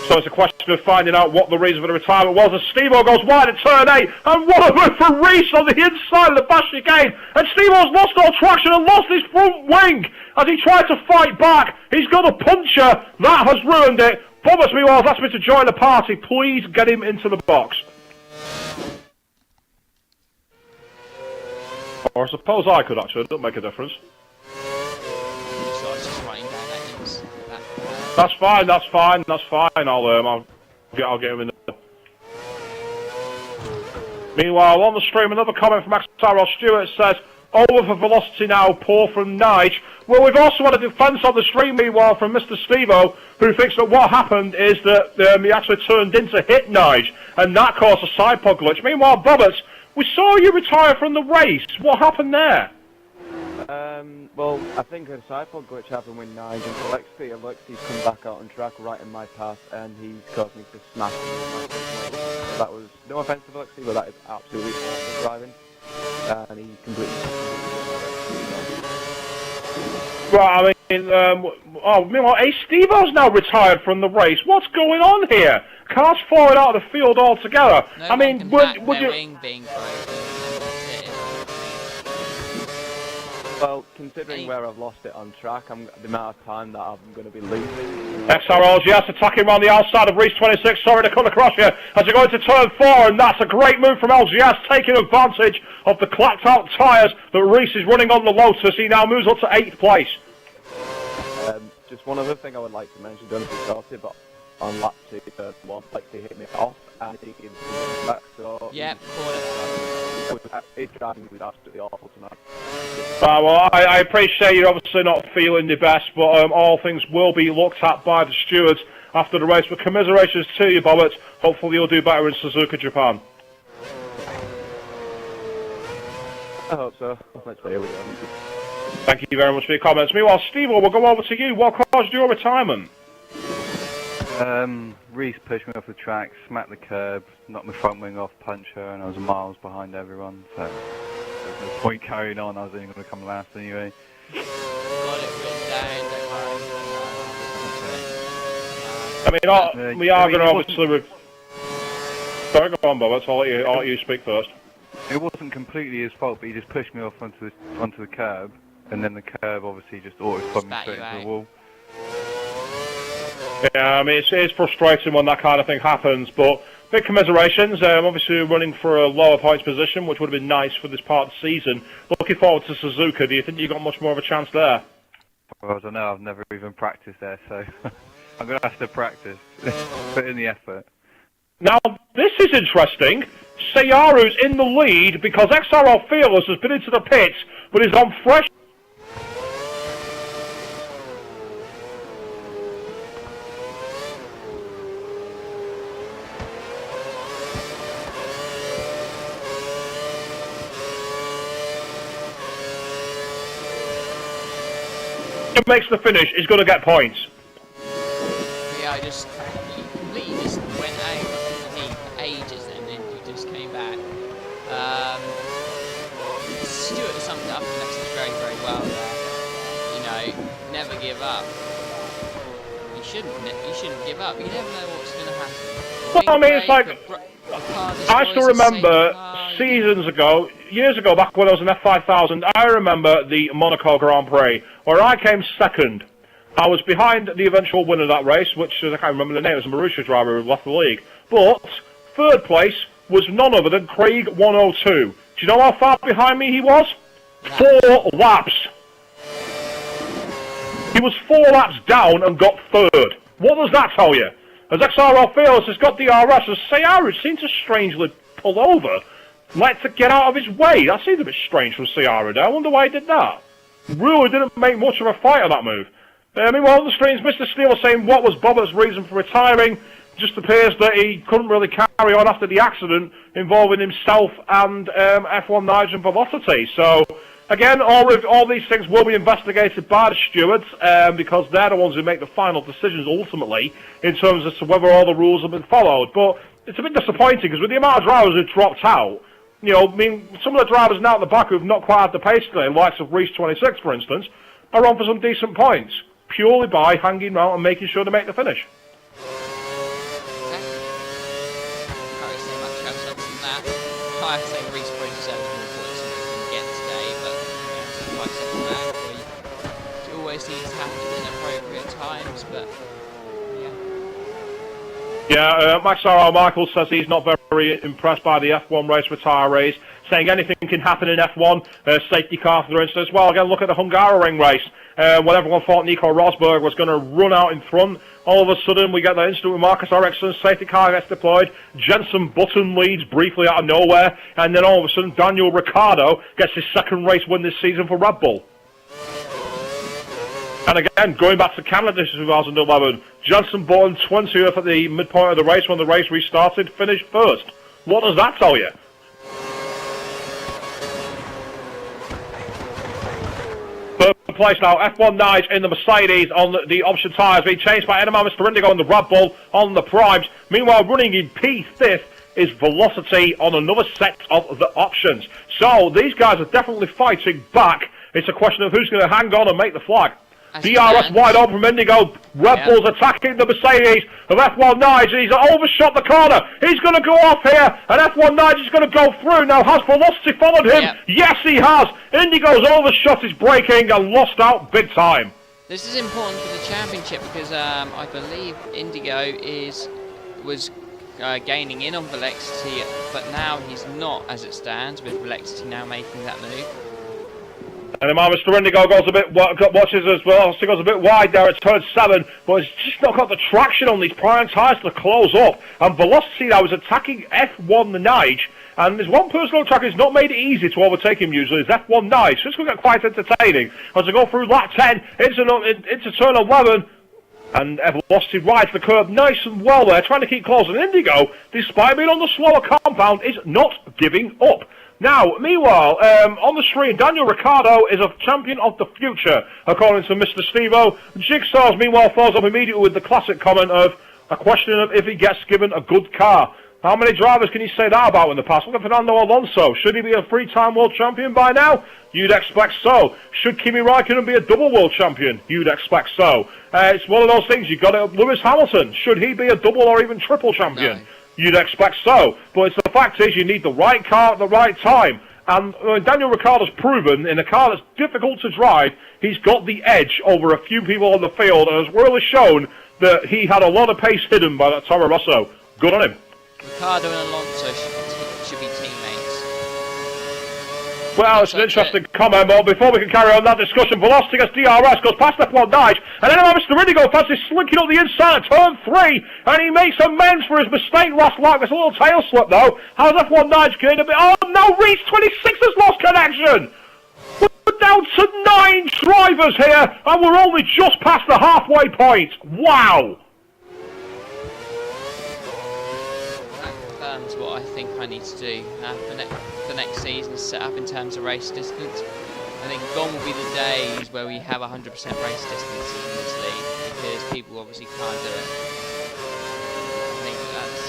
Speaker 2: So it's a question of finding out what the reason for the retirement was. As Steve-O goes wide at turn 8, and what a move for Reese on the inside of the bash chicane. And Steve-O's lost all traction and lost his front wing as he tried to fight back. He's got a puncher. That has ruined it. Thomas, meanwhile, has asked me to join the party. Please get him into the box. Or I suppose I could, actually. It doesn't make a difference. That's fine. I'll get him in there. Meanwhile, on the stream, another comment from XRL Stewart says, over for Velocity now, poor from Nige. Well, we've also had a defence on the stream, meanwhile, from Mr. Steve-O, who thinks that what happened is that he actually turned in to hit Nige, and that caused a side pod glitch. Meanwhile, Bobbers, we saw you retire from the race. What happened there?
Speaker 3: Well, I think a side pod glitch happened with Nige and Alexi's come back out on track right in my path, and he's caused me to smash him. So that was, no offence to Alexi, but that is absolutely awful driving. And he completely...
Speaker 2: Right, I mean, meanwhile, Steve-O's now retired from the race. What's going on here? Car's falling out of the field altogether.
Speaker 1: No,
Speaker 2: I mean, would you...
Speaker 1: Wing being broken.
Speaker 3: Well, considering where I've lost it on track, the amount of time that I'm going to be losing.
Speaker 2: XRL LGS attacking around the outside of Reese 26. Sorry to cut across here as you go into turn 4, and that's a great move from LGS, taking advantage of the clacked out tyres that Reese is running on the Lotus. He now moves up to 8th place.
Speaker 3: Just one other thing I would like to mention, don't be sorted, but on lap 2, one, like to hit me off, and he gives me back, so...
Speaker 1: Yeah,
Speaker 3: his driving was absolutely awful tonight.
Speaker 2: Well, I appreciate you're obviously not feeling the best, but all things will be looked at by the stewards after the race. But commiserations to you, Bobbert. Hopefully you'll do better in Suzuka, Japan.
Speaker 3: I hope so. Let's see, here we go.
Speaker 2: Thank you very much for your comments. Meanwhile, Steve, we'll go over to you. What caused your retirement?
Speaker 4: Reese pushed me off the track, smacked the curb, knocked my front wing off, punched her, and I was miles behind everyone, so there's no point carrying on. I was only going to come last anyway.
Speaker 1: Got it written down, don't worry.
Speaker 2: I mean, we are going to obviously... Sorry, go on, Bobbert. I'll let you speak first.
Speaker 4: It wasn't completely his fault, but he just pushed me off onto the curb, and then the curb obviously just auto-spun me straight into the wall.
Speaker 2: Yeah, I mean, it's frustrating when that kind of thing happens, but big commiserations. Obviously, running for a lower points position, which would have been nice for this part of the season. Looking forward to Suzuka. Do you think you got much more of a chance there?
Speaker 4: Well, I don't know. I've never even practiced there, so I'm going to have to practice. Put in the effort.
Speaker 2: Now, this is interesting. Sayaru's in the lead because XRL Fearless has been into the pits, but is on fresh... he makes the finish, he's going to get points.
Speaker 1: Yeah, I just completely just went out of the heat for ages and then he just came back. Stuart summed it up the message very, very well there. You know, never give up. You shouldn't give up. You never know what's going to happen.
Speaker 2: Well, I mean, it's like, I still remember seasons ago, years ago, back when I was in F5000, I remember the Monaco Grand Prix, where I came second. I was behind the eventual winner of that race, which I can't remember the name, it was a Marussia driver who left the league. But third place was none other than Craig 102. Do you know how far behind me he was? 4 laps. He was 4 laps down and got third. What does that tell you? As XRL Fearless has got DRS, as Ciara seemed to strangely pull over, like to get out of his way. That seemed a bit strange from Ciara there. I wonder why he did that. Really didn't make much of a fight of that move. Meanwhile, on the screens, Mr. Steele was saying what was Bobbert's reason for retiring. Just appears that he couldn't really carry on after the accident involving himself and F1 Nigel and Velocity. So, again, all these things will be investigated by the stewards because they're the ones who make the final decisions ultimately in terms as to whether all the rules have been followed. But it's a bit disappointing because with the amount of drivers who dropped out, you know, I mean, some of the drivers now at the back who've not quite had the pace today, the likes of Reese 26, for instance, are on for some decent points, purely by hanging around and making sure to make the finish.
Speaker 1: I say Reese probably deserves more points than he can get today, but like I said, it always needs to happen in appropriate times, but
Speaker 2: yeah, Max R.R. Michaels says he's not very impressed by the F1 race retirees, saying anything can happen in F1, safety car for instance. Well, again, look at the Hungaroring race, when everyone thought Nico Rosberg was going to run out in front. All of a sudden, we get that incident with Marcus Ericsson, safety car gets deployed, Jenson Button leads briefly out of nowhere, and then all of a sudden, Daniel Ricciardo gets his second race win this season for Red Bull. And again, going back to Canada 2011, Jenson Button, 20th at the midpoint of the race when the race restarted, finished first. What does that tell you? Third place now, F1 Nice in the Mercedes on the option tyres, being changed by Edelman, Mr. Indigo on the Red Bull on the Primes. Meanwhile, running in P5th is Velocity on another set of the options. So these guys are definitely fighting back. It's a question of who's going to hang on and make the flag. DRS wide open from Indigo. Red Bull's attacking the Mercedes of F1 Nice. He's overshot the corner. He's going to go off here, and F1 Nice is going to go through. Now, has Velocity followed him? Yep. Yes, he has. Indigo's overshot his braking and lost out big time.
Speaker 1: This is important for the championship because I believe Indigo was gaining in on Velocity, but now he's not as it stands, with Velocity now making that move.
Speaker 2: And Mr. Indigo goes a bit, watches as well, so goes a bit wide there at turn 7, but it's just not got the traction on these prime tyres to close up. And Velocity now is attacking F1 Nige, and there's one person on track who's not made it easy to overtake him usually, is F1 Nige, so it's going to get quite entertaining. As they go through lap 10, into turn 11, and Velocity rides the curb nice and well there, trying to keep close. And Indigo, despite being on the slower compound, is not giving up. Now, meanwhile, on the screen, Daniel Ricciardo is a champion of the future, according to Mr. Stevo. Jigsaw's, meanwhile, follows up immediately with the classic comment of a question of if he gets given a good car. How many drivers can you say that about in the past? Look at Fernando Alonso. Should he be a 3-time world champion by now? You'd expect so. Should Kimi Raikkonen be a double world champion? You'd expect so. It's one of those things. You've got it. Lewis Hamilton. Should he be a double or even triple champion? No. You'd expect so. But it's the fact is you need the right car at the right time. And Daniel Ricciardo's proven, in a car that's difficult to drive, he's got the edge over a few people on the field and has really shown that he had a lot of pace hidden by that Toro Rosso. Good on him.
Speaker 1: Ricciardo and Alonso should be teammates.
Speaker 2: Well, it's an interesting comment, but before we can carry on that discussion, Velocity gets DRS, goes past F1 Nice, and then Mr. Indigo fancies slinking up the inside of turn 3, and he makes amends for his mistake last lap. It's a little tail slip, though. How's F1 Nice getting a bit... Oh, no, Reese 26 has lost connection! We're down to 9 drivers here, and we're only just past the halfway point. Wow!
Speaker 1: That confirms what I think I need to do for next season, set up in terms of race distance. I think gone will be the days where we have 100% race distances in this league, because people obviously can't do it. I think that's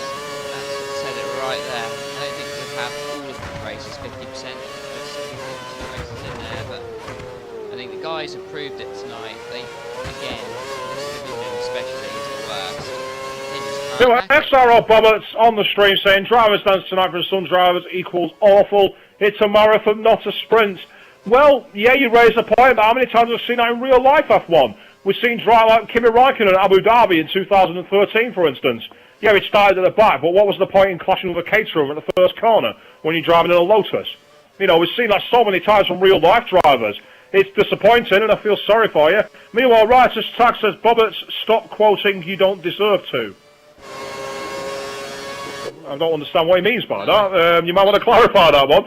Speaker 1: said it right there. I don't think we'll have all of the races 50%. There's still races in there, but I think the guys have proved it tonight. They, again, this division especially is the worst. They just can't hack it.
Speaker 2: XRL Boberts on the stream saying drivers dance tonight for some drivers equals awful. It's a marathon, not a sprint. Well, yeah, you raise a point, but how many times have we seen that in real life F1? We've seen drive like Kimi Räikkönen at Abu Dhabi in 2013, for instance. Yeah, it started at the back, but what was the point in clashing with a caterer at the first corner when you're driving in a Lotus? You know, we've seen that so many times from real life drivers. It's disappointing, and I feel sorry for you. Meanwhile, Writer's Tag says, Boberts, stop quoting, you don't deserve to. I don't understand what he means by that. You might want to clarify that one.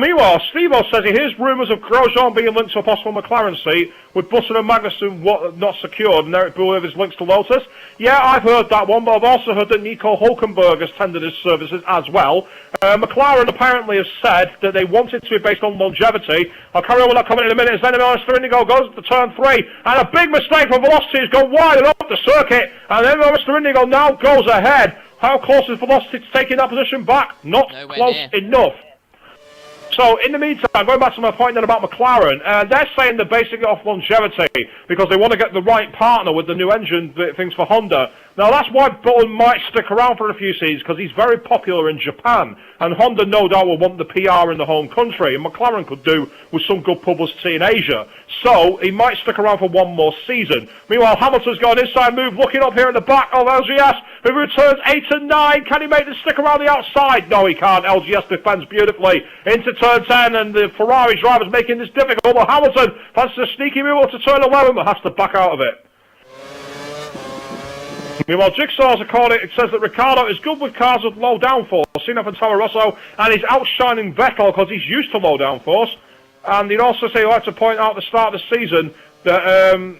Speaker 2: Meanwhile, Steve-O says he hears rumours of Grosjean being linked to a possible McLaren seat, with Button and Magnussen not secured, and Eric Buller is linked to Lotus. Yeah, I've heard that one, but I've also heard that Nico Hulkenberg has tendered his services as well. McLaren apparently has said that they want it to be based on longevity. I'll carry on with that comment in a minute. As then Mr. Indigo goes to turn 3, and a big mistake for Velocity has gone wide and up the circuit, and then Mr. Indigo now goes ahead. How close is Velocity to taking that position back? Not close enough. So, in the meantime, going back to my point then about McLaren, they're saying they're basing it off longevity because they want to get the right partner with the new engine things for Honda. Now, that's why Button might stick around for a few seasons, because he's very popular in Japan, and Honda no doubt will want the PR in the home country, and McLaren could do with some good publicity in Asia. So, he might stick around for one more season. Meanwhile, Hamilton's got an inside move, looking up here at the back of LGS, who returns 8 and 9. Can he make the stick around the outside? No, he can't. LGS defends beautifully into turn 10, and the Ferrari driver's making this difficult, but Hamilton fancies a sneaky move up to turn 11, but has to back out of it. Meanwhile, Jigsaw's according, it says that Ricciardo is good with cars with low downforce, seen up in Toro Rosso, and he's outshining Vettel because he's used to low downforce. And he'd also say he'd like to point out at the start of the season that,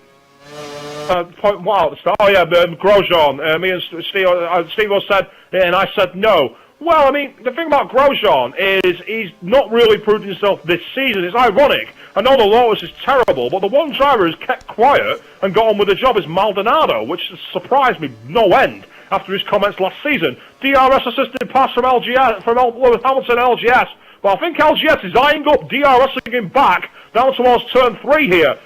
Speaker 2: Grosjean, me and Steve said, and I said no. Well, I mean, the thing about Grosjean is he's not really proved himself this season. It's ironic. I know the Lotus is terrible, but the one driver who's kept quiet and got on with the job is Maldonado, which has surprised me no end after his comments last season. DRS-assisted pass from LGS, from Hamilton and LGS. But I think LGS is eyeing up DRSing him back down towards turn 3 here.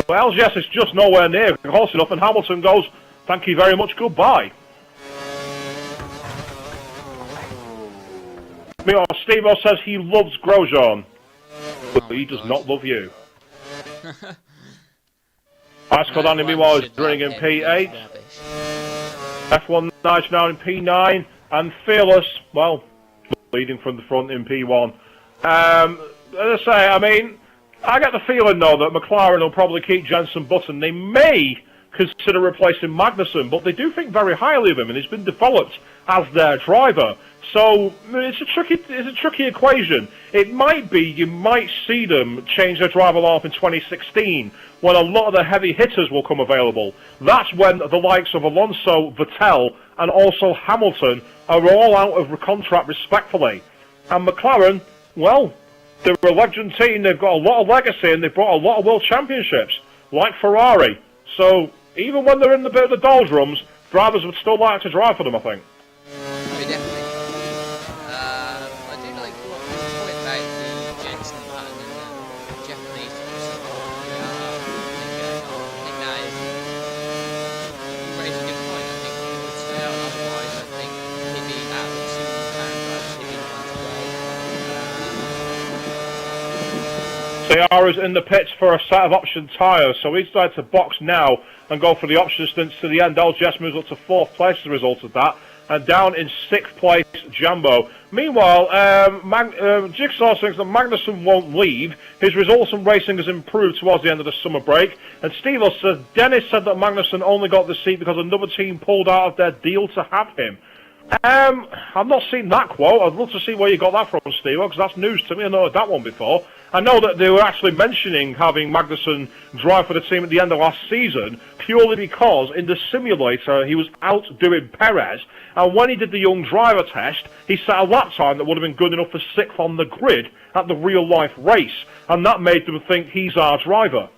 Speaker 2: But LGS is just nowhere near close enough, and Hamilton goes, thank you very much, goodbye. Meanwhile, Steve-O says he loves Grosjean, but he does not love you. Ascot Andy, meanwhile, is running in P8. F1 Nice now in P9, and Fearless, well, leading from the front in P1. As I say, I mean, I get the feeling, though, that McLaren will probably keep Jenson Button. They may consider replacing Magnussen, but they do think very highly of him, and he's been developed as their driver. So it's a tricky equation. It might be you might see them change their driver lineup in 2016, when a lot of the heavy hitters will come available. That's when the likes of Alonso, Vettel, and also Hamilton are all out of contract respectfully. And McLaren, well, they're a legend team, they've got a lot of legacy, and they've brought a lot of world championships, like Ferrari. So, even when they're in the bit of the doldrums, drivers would still like to drive for them, I think.
Speaker 1: Oh, definitely. I do like what you point about the Jenson Button and the Japanese sort of I think that is, you raise a good point. I think he would stay out, otherwise I think he'd be out of the single pound drive, he'd be the one to go.
Speaker 2: Ciara's in the pits for a set of option tyres, so he's decided to box now and go for the option stints to the end. LGS moves up to 4th place as a result of that, and down in 6th place, Jambo. Meanwhile, Jigsaw thinks that Magnussen won't leave. His results in racing has improved towards the end of the summer break, and Steve says Dennis said that Magnussen only got the seat because another team pulled out of their deal to have him. I've not seen that quote. I'd love to see where you got that from, Steve, because that's news to me. I've not heard that one before. I know that they were actually mentioning having Magnussen drive for the team at the end of last season purely because in the simulator he was outdoing Perez, and when he did the young driver test, he set a lap time that would have been good enough for 6th on the grid at the real-life race, and that made them think he's our driver.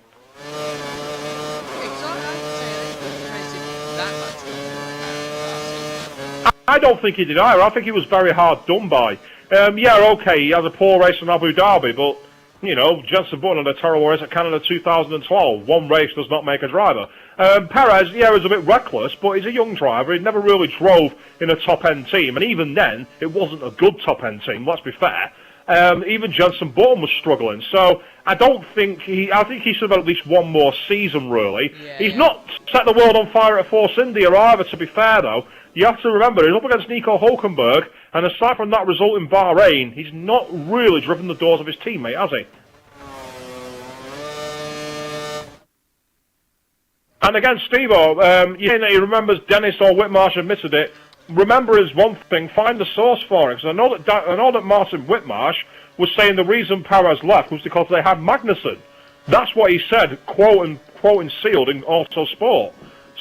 Speaker 2: I don't think he did either. I think he was very hard done by. Yeah, okay, he had a poor race in Abu Dhabi, but, you know, Jenson Button had a terrible race at Canada 2012. One race does not make a driver. Perez, yeah, was a bit reckless, but he's a young driver. He never really drove in a top-end team, and even then, it wasn't a good top-end team, let's be fair. Even Jenson Button was struggling, so I don't think I think he should have at least one more season, really.
Speaker 1: Yeah,
Speaker 2: he's not set the world on fire at Force India either, to be fair, though. You have to remember, he's up against Nico Hulkenberg, and aside from that result in Bahrain, he's not really driven the doors of his teammate, has he? And again, Steve-O, you know, he remembers Dennis or Whitmarsh admitted it. Remember is one thing, find the source for it. Because I know that Martin Whitmarsh was saying the reason Perez left was because they had Magnussen. That's what he said, quoting sealed in Autosport.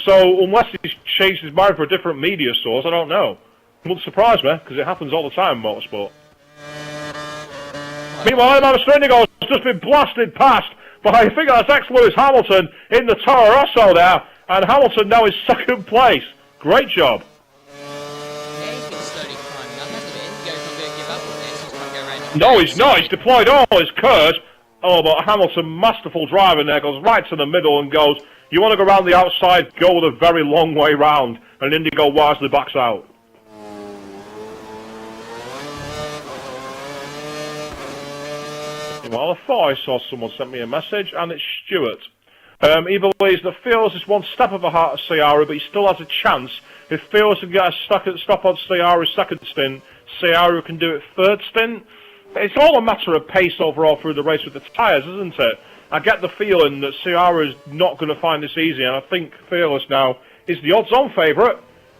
Speaker 2: So unless he's changed his mind for a different media source, I don't know. It wouldn't surprise me, because it happens all the time in motorsport. Meanwhile, Emma Strindigo has just been blasted past by, I think that's ex-Lewis Hamilton in the Toro Rosso there, and Hamilton now is second place. Great job. No, he's not. He's deployed all his curves. Oh, but Hamilton, masterful driving there, goes right to the middle and goes, you want to go around the outside, go the very long way round. And Indigo wisely backs out. Well, I thought I saw someone sent me a message, and it's Stuart. He believes that Fearless is one step of a heart of Sierra, but he still has a chance. If Fearless can get a stop on Sierra's second stint, Sierra can do it third stint. It's all a matter of pace overall through the race with the tyres, isn't it? I get the feeling that Sierra is not going to find this easy, and I think Fearless now is the odds-on favourite.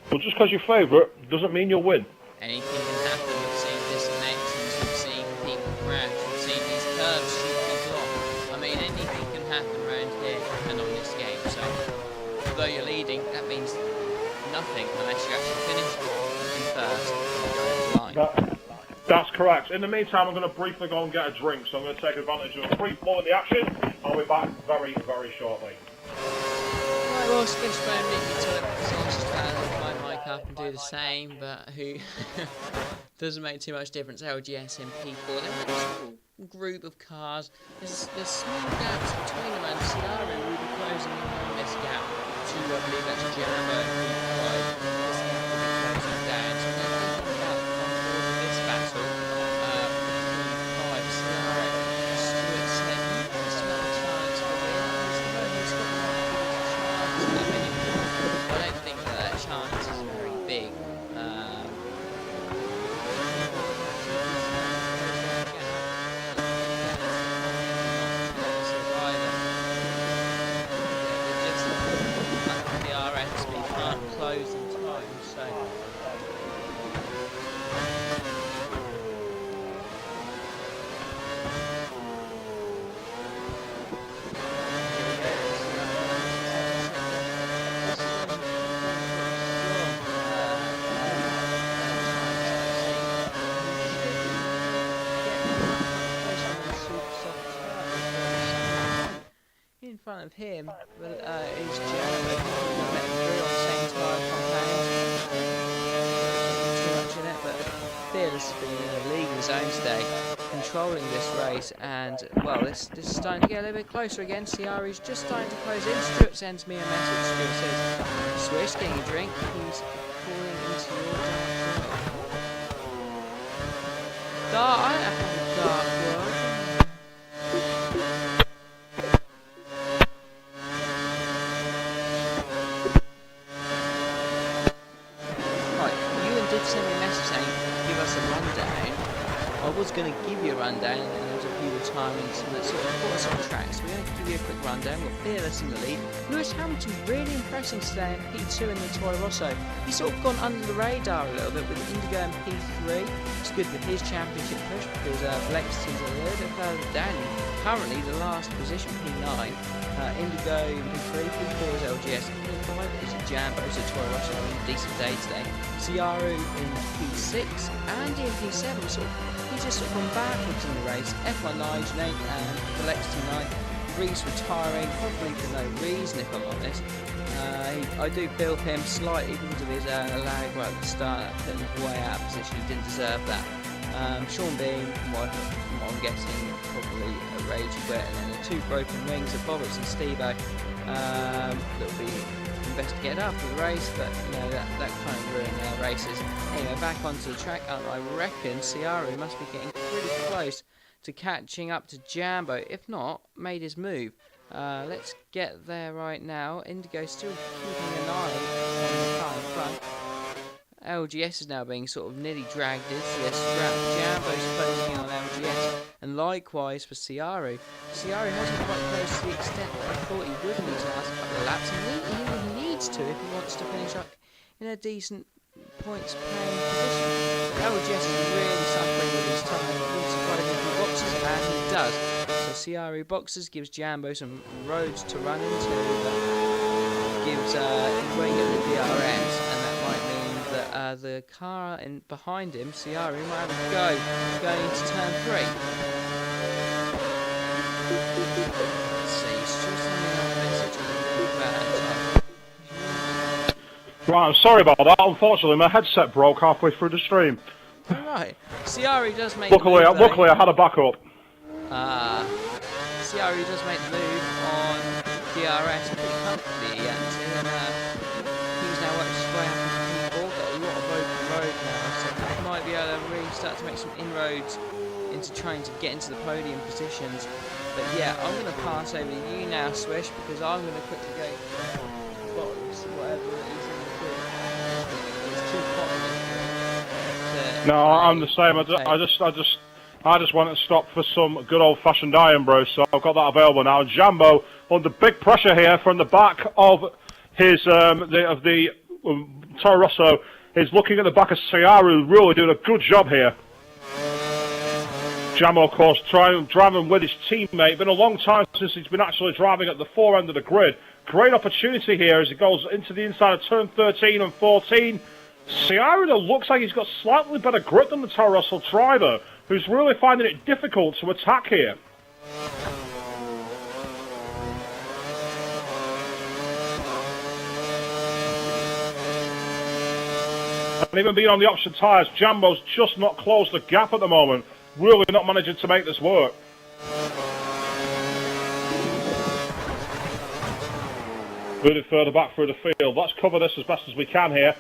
Speaker 2: But just because you're favourite doesn't mean you'll win.
Speaker 1: Anything can happen. We've seen disconnections, we've seen people crash, we've seen these curves shoot people off. I mean, anything can happen around here and on this game. So, although you're leading, that means nothing unless you actually finish in first and go over the line.
Speaker 2: That's correct. In the meantime, I'm going to briefly go and get a drink, so I'm going to take advantage of a brief blow in the action. I'll be back very, very shortly.
Speaker 1: Right, well, Spinch Bone Nicky took just line my mic up and do the same, but who doesn't make too much difference. LGS and people, and a small group of cars. There's small gaps between them, and Sierra will be closing in on this gap to, I believe that's Jericho and P5. This gap will be closing down. So they're thinking about this battle. P5, Sierra, Stuart said, yes, well, a chance for win. He's got one chance. I don't think that chance is very big. Close in time, so in front of him is Jeremy through on the same tyre compound. Too much in it, but Fearless has been in the league of his own today, controlling this race, and well, this is starting to get a little bit closer again. Sierra's just starting to close in. Stuart sends me a message. Stuart says, Swish, getting a drink. He's falling into your dark world. I don't have a dark world. Send me a message saying give us a rundown. I was going to give you a rundown and there was a few time in some sort of course on tracks. We're going to give you a quick rundown. We've got Fearless in the lead. Lewis Hamilton really impressing today in P2 in the Toro Rosso. He's sort of gone under the radar a little bit with Indigo in P3. It's good with his championship push because Lexington's a little bit further down. Currently the last position, P9. Indigo in P3, P4 is LGS, P5 is Jambo, so Toro Rosso having a decent day today. Ciaru in P6 and in P7, he's just sort of gone backwards in the race. F1 9, Nate and the Lexington 9. Reese retiring, probably for no reason if I'm honest. I do feel for him slightly because of his lag right at the start, putting him way out of position. He didn't deserve that. Sean Bean, from what I'm guessing, probably a rage quit, and then the two broken wings of Bobbitts and Steve-O that will be investigated after the race, but you know that kind of ruined their races. Anyway, back onto the track, and I reckon Ciaru must be getting pretty close to catching up to Jambo, if not made his move. Let's get there right now. Indigo still keeping an eye on the car in front. LGS is now being sort of nearly dragged into this scrap. Jambo's closing in on LGS, and likewise for Ciaru. Ciaru hasn't quite closed to the extent that I thought he would in these last couple of laps, and he needs to if he wants to finish up in a decent points playing position. LGS is really suffering with his time. He wants to try to get boxes, and he does. So Ciaru boxes gives Jambo some roads to run into, gives he's going at the DRS, and that might mean that the car behind him, Ciaru, might have a go going into turn 3. Let's see, he's just sending out a message on the
Speaker 2: Right, I'm sorry about that. Unfortunately, my headset broke halfway through the stream.
Speaker 1: Alright, Ciaru does make
Speaker 2: Luckily,
Speaker 1: the move,
Speaker 2: luckily I had a backup.
Speaker 1: Ciaru does make the move on DRS pretty comfortably, and he's now worked his way up into P4, got a lot of open road now, so he might be able to really start to make some inroads into trying to get into the podium positions. But yeah, I'm going to pass over to you now, Swish, because I'm going to quickly go box, whatever it is in the grid. It's too hot in this.
Speaker 2: No, I'm the same. I just wanted to stop for some good old-fashioned iron brew, so I've got that available now. Jambo under big pressure here from the back of his the Toro Rosso is looking at the back of Ciaru, really doing a good job here. Jambo, of course, driving with his teammate. Been a long time since he's been actually driving at the fore end of the grid. Great opportunity here as he goes into the inside of turn 13 and 14. Ciaru looks like he's got slightly better grip than the Toro Rosso driver, who's really finding it difficult to attack here. And even being on the option tyres, Jambo's just not closed the gap at the moment. Really not managing to make this work. Moving further back through the field. Let's cover this as best as we can here.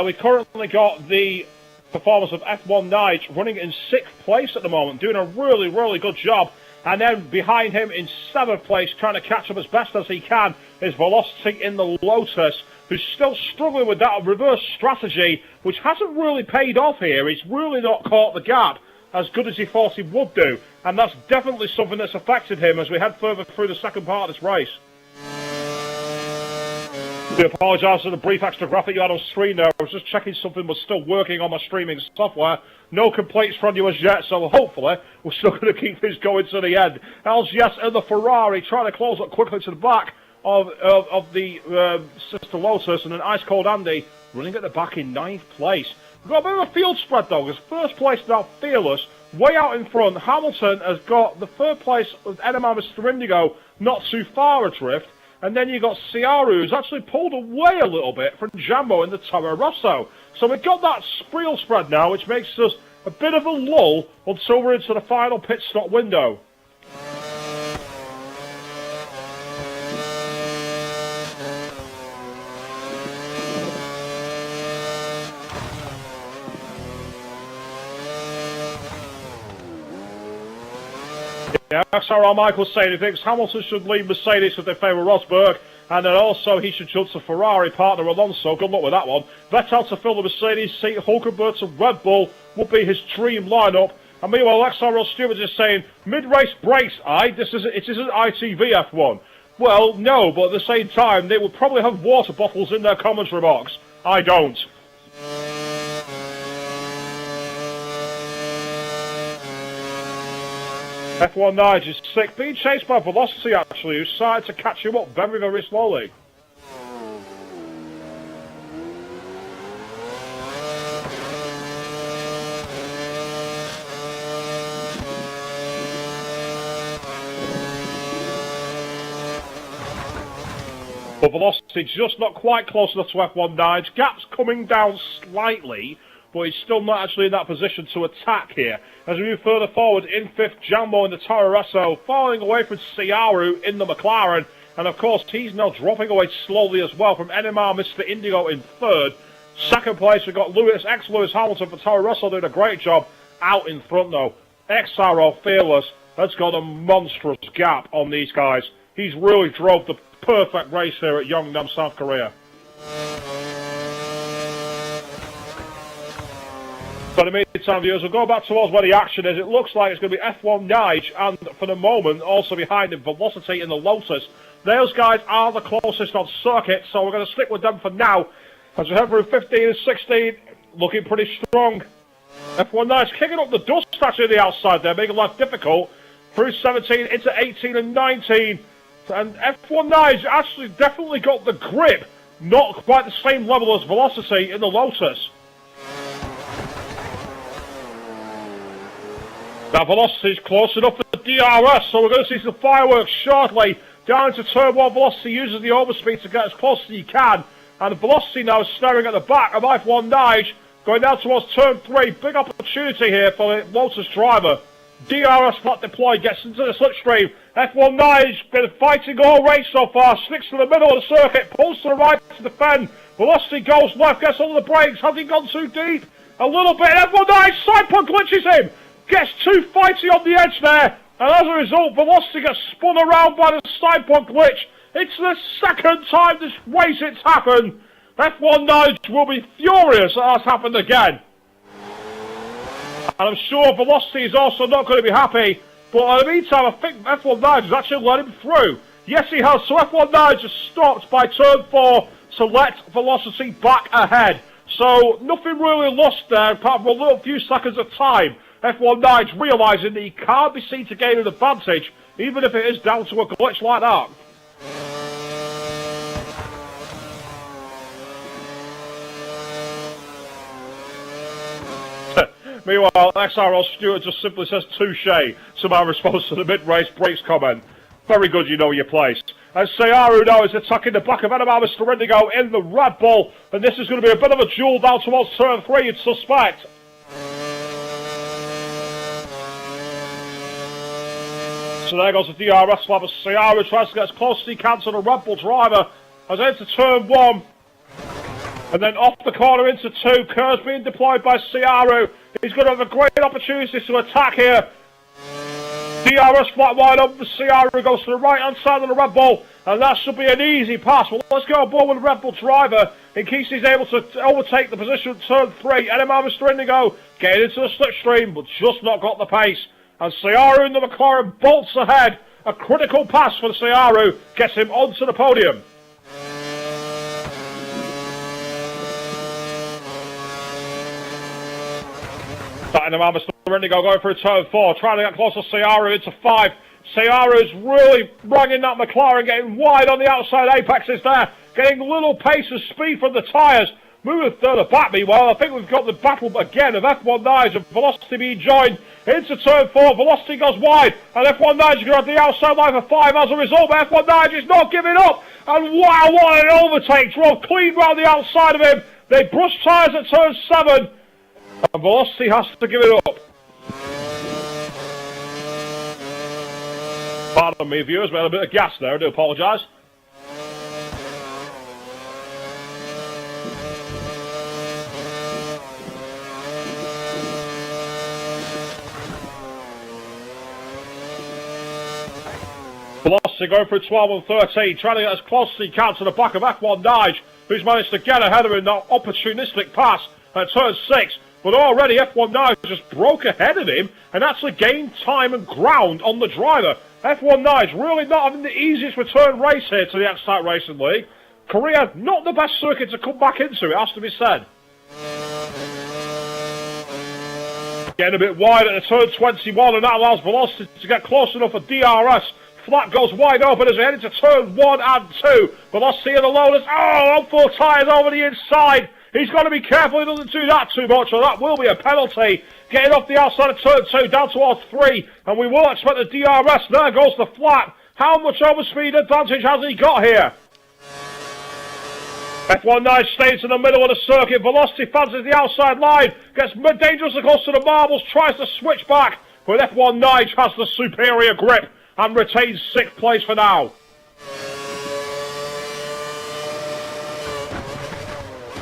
Speaker 2: We currently got the performance of F1 Nige running in 6th place at the moment, doing a really, really good job. And then behind him in 7th place, trying to catch up as best as he can, is Velocity in the Lotus, who's still struggling with that reverse strategy, which hasn't really paid off here. He's really not caught the gap as good as he thought he would do. And that's definitely something that's affected him as we head further through the second part of this race. I apologise for the brief extra graphic you had on screen there. I was just checking something was still working on my streaming software. No complaints from you as yet, so hopefully we're still going to keep this going to the end. LGS and the Ferrari trying to close up quickly to the back of the Sister Lotus, and an Ice Cold Andy running at the back in 9th place. We've got a bit of a field spread though, because first place now Fearless, way out in front. Hamilton has got the third place with Enema Mr. Indigo not too far adrift. And then you've got Ciaru, who's actually pulled away a little bit from Jambo in the Toro Rosso. So we've got that spreel spread now, which makes us a bit of a lull until we're into the final pit stop window. Yeah, XRL Michael saying he thinks Hamilton should leave Mercedes if they favour Rosberg, and then also he should jump to Ferrari partner Alonso. Good luck with that one. Vettel to fill the Mercedes seat, Hulkenberg to Red Bull would be his dream lineup, And meanwhile, XRL Stewards is saying, mid-race brakes, it isn't ITV F1. Well, no, but at the same time, they will probably have water bottles in their commentary box. I don't. F1 Nige is sick, being chased by Velocity actually, who started to catch him up very, very slowly. But Velocity just not quite close enough to F1 Nige. Gap's coming down slightly, but he's still not actually in that position to attack here. As we move further forward, in 5th, Jambo in the Toro Rosso, falling away from Ciaru in the McLaren. And of course, he's now dropping away slowly as well from NMR Mr. Indigo in 3rd. 2nd place, we've got ex-Lewis Hamilton for Toro Rosso doing a great job. Out in front though, XRL Fearless has got a monstrous gap on these guys. He's really drove the perfect race here at Yeongnam, South Korea. So in the meantime, viewers, we'll go back towards where the action is. It looks like it's going to be F1 Nige, and for the moment, also behind him, Velocity in the Lotus. Those guys are the closest on circuit, so we're going to stick with them for now. As we head through 15 and 16, looking pretty strong. F1 Nige kicking up the dust actually on the outside there, making life difficult. Through 17 into 18 and 19. And F1 Nige actually definitely got the grip, not quite the same level as Velocity in the Lotus. Now Velocity's close enough for the DRS, so we're going to see some fireworks shortly. Down into turn 1, Velocity uses the overspeed to get as close as he can. And Velocity now is staring at the back of F1 Nige, going down towards turn 3. Big opportunity here for the Lotus driver. DRS flat deployed, gets into the slipstream. F1 Nige been fighting all race so far, sticks to the middle of the circuit, pulls to the right to defend. Velocity goes left, gets under the brakes, has he gone too deep? A little bit, F1 Nige side punt glitches him! Gets too fighty on the edge there, and as a result, Velocity gets spun around by the side punt glitch. It's the 2nd time this race it's happened. F1 Nige will be furious that that's happened again. And I'm sure Velocity is also not going to be happy. But in the meantime, I think F1 Nige has actually let him through. Yes, he has. So F1 Nige has stopped by turn 4 to let Velocity back ahead. So nothing really lost there, apart from a little few seconds of time. F1 Nige realising that he can't be seen to gain an advantage, even if it is down to a glitch like that. Meanwhile, XRL Stewart just simply says touche to my response to the mid-race brakes comment. Very good, you know your place. And Ciaru now is attacking the back of NMR Mr. Indigo in the Red Bull, and this is going to be a bit of a duel down towards turn 3, you'd suspect. So there goes the DRS lap as Ciaru tries to get as close as he can to the Red Bull driver. As into turn 1. And then off the corner into 2. Kerr's being deployed by Ciaru. He's going to have a great opportunity to attack here. DRS flat wide open for Ciaru. Goes to the right hand side of the Red Bull. And that should be an easy pass. Well, let's go aboard with the Red Bull driver in case he's able to overtake the position at turn 3. NMR Mr. Indigo getting into the slipstream, but just not got the pace. And Ciaru in the McLaren bolts ahead. A critical pass for Ciaru gets him onto the podium. NMR Mr. Indigo going through turn 4, trying to get close to Ciaru into 5. Ciaru's really bringing that McLaren, getting wide on the outside apexes there, getting little pace and speed from the tyres. Moving further back, meanwhile, I think we've got the battle again of F1 Nige and Velocity being joined into turn 4. Velocity goes wide, and F1 Nige is going to have the outside line for 5 as a result, but F1 Nige is not giving up. And wow, what an overtake! Drove clean round the outside of him. They brush tyres at turn 7, and Velocity has to give it up. Pardon me, viewers, we had a bit of gas there, I do apologise. Velocity going through 12 and 13, trying to get as close as he can to the back of F1 Nige, who's managed to get ahead of him in that opportunistic pass at turn 6. but already F1 Nice just broke ahead of him and actually gained time and ground on the driver. F1 Nice really not having the easiest return race here to the X-Type Racing League. Korea, not the best circuit to come back into, it has to be said. Getting a bit wide at the turn 21, and that allows Velocity to get close enough for DRS. Flat goes wide open as we head into turn 1 and 2. Velocity in the lowness. Oh, on 4 tyres over the inside. He's got to be careful he doesn't do that too much, or that will be a penalty. Getting off the outside of turn 2, down towards 3, and we will expect the DRS. There goes the flat. How much overspeed advantage has he got here? F1 Nice stays in the middle of the circuit. Velocity fancies the outside line. Gets dangerously close to the marbles. Tries to switch back. But F1 Nice has the superior grip and retains 6th place for now.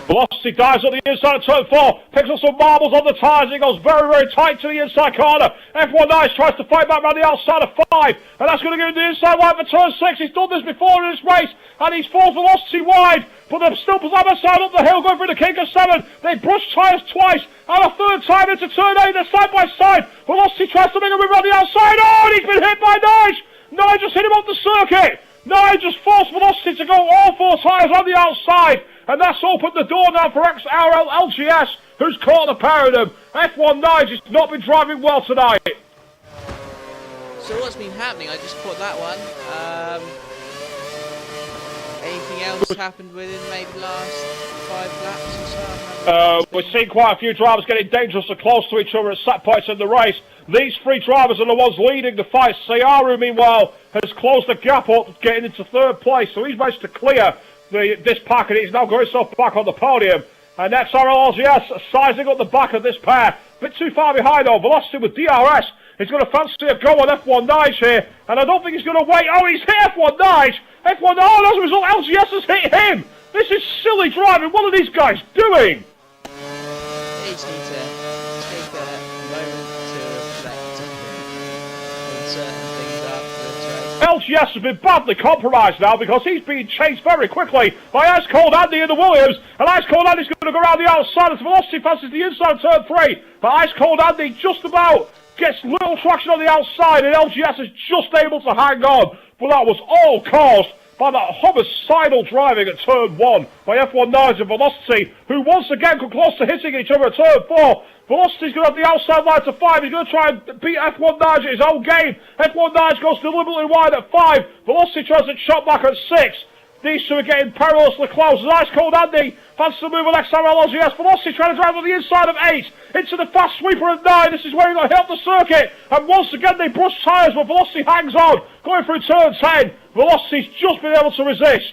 Speaker 2: Velocity dives at the inside of turn 4, picks up some marbles on the tyres, and he goes very, very tight to the inside corner. F1 Nice tries to fight back around the outside of 5, and that's going to give him the inside line for turn 6. He's done this before in this race, and he's forced Velocity wide, but they're still beside side up the hill going through the kink of 7. They brush tyres twice, and a third time into turn 8, they're side by side. Velocity tries to make a move around the outside. Oh, and he's been hit by Nice! Nice just hit him off the circuit. Nice just forced Velocity to go all 4 tyres on the outside. And that's opened the door now for XRL LGS, who's caught the pair of them. F1 Nice has not been driving well tonight.
Speaker 1: So what's been happening? I just caught that one. Anything else happened within maybe the last 5 laps or so?
Speaker 2: We're seeing quite a few drivers getting dangerously close to each other at set points in the race. These 3 drivers are the ones leading the fight. Sayaru, meanwhile, has closed the gap up, getting into 3rd place, so he's managed to clear this pack, and he's now got himself back on the podium. And XRL LGS sizing up the back of this pair. A bit too far behind though. Velocity with DRS. He's going to fancy a go on F1 Nice here, and I don't think he's going to wait. Oh, he's hit F1 Nice! F1 Nice, as a result, LGS has hit him! This is silly driving. What are these guys doing?
Speaker 1: They just need to take a moment to reflect on certain things after this race.
Speaker 2: LGS has been badly compromised now because he's being chased very quickly by Ice Cold Andy in the Williams, and Ice Cold Andy's going to go around the outside as Velocity fancies the inside turn 3, but Ice Cold Andy just about gets little traction on the outside, and LGS is just able to hang on, but that was all caused by that homicidal driving at turn 1 by F1 Nice and Velocity, who once again come close to hitting each other at turn 4. Velocity's going to have the outside line to 5. He's going to try and beat F1 Nice at his own game. F1 Nice goes deliberately wide at 5. Velocity tries to chop back at 6. These 2 are getting perilously close. Ice Cold Andy fancies to move on XRL LGS. Velocity trying to drive on the inside of 8 into the fast sweeper of 9. This is where he got hit off the circuit. And once again they brush tyres, but Velocity hangs on. Going through turn 10. Velocity's just been able to resist.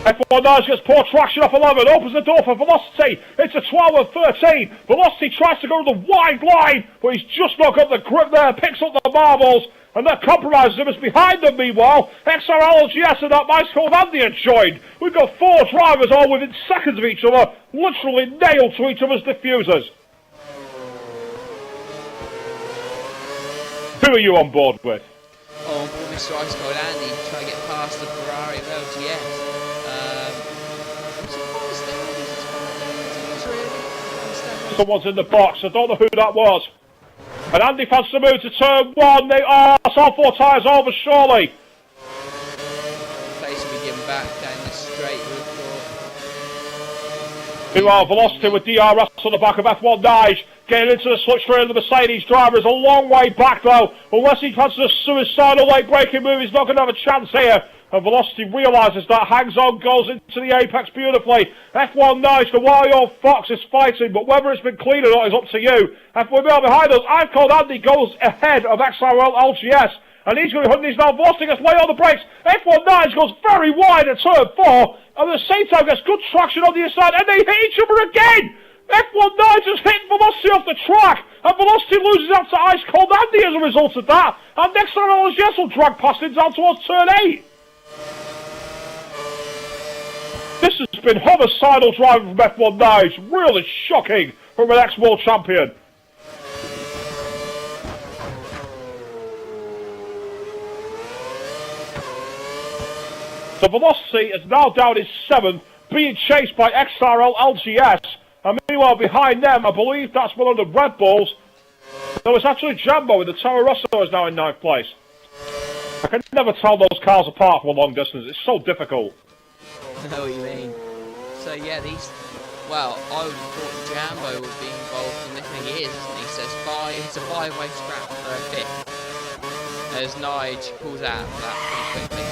Speaker 2: F1 Nice gets poor traction off 11, opens the door for Velocity into 12 and 13. Velocity tries to go to the wide line, but he's just not got the grip there, picks up the marbles, and that compromises him as behind them, meanwhile, XRL LGS and that Ice Cold Andy are joined. We've got 4 drivers all within seconds of each other, literally nailed to each other's diffusers. Who are you on board with?
Speaker 1: Oh, I'm board with Mr. Ice Cold Andy, try to get past the Ferrari of LGS. I'm surprised really.
Speaker 2: Someone's in the box, I don't know who that was. And Andy fancies to move to turn 1. That's all 4 tyres over, surely.
Speaker 1: Place will be given back down the straight with
Speaker 2: Meanwhile, Velocity with DRS on the back of F1 Nice, getting into the slipstream of the Mercedes driver is a long way back though. Unless he fancies a suicidal late braking move, he's not going to have a chance here. And Velocity realises that, hangs on, goes into the apex beautifully. F1 Nice, the Wario Fox is fighting, but whether it's been clean or not is up to you. F1 behind us, I've called Andy goes ahead of XRL LGS. And he's going to hunt these now. Velocity gets lay on the brakes. F1 Nice goes very wide at turn 4. And at the same time gets good traction on the inside. And they hit each other again. F1 Nice has hit Velocity off the track. And Velocity loses out to Ice Cold Andy as a result of that. And next time LGS will drag past him down towards turn 8. This has been homicidal driving from F1 Nice. Really shocking from an ex-world champion. So Velocity is now down his 7th, being chased by XRL LGS. And meanwhile, behind them, I believe that's one of the Red Bulls. No, it's actually Jambo with the Toro Rosso is now in 9th place. I can never tell those cars apart from a long distance. It's so difficult.
Speaker 1: I know what you mean. So yeah, these... Well, I would have thought Jambo would be involved in this thing. He is, isn't he? So it's a 5-way scrap for a 5th. As Nige pulls out of that pretty quickly.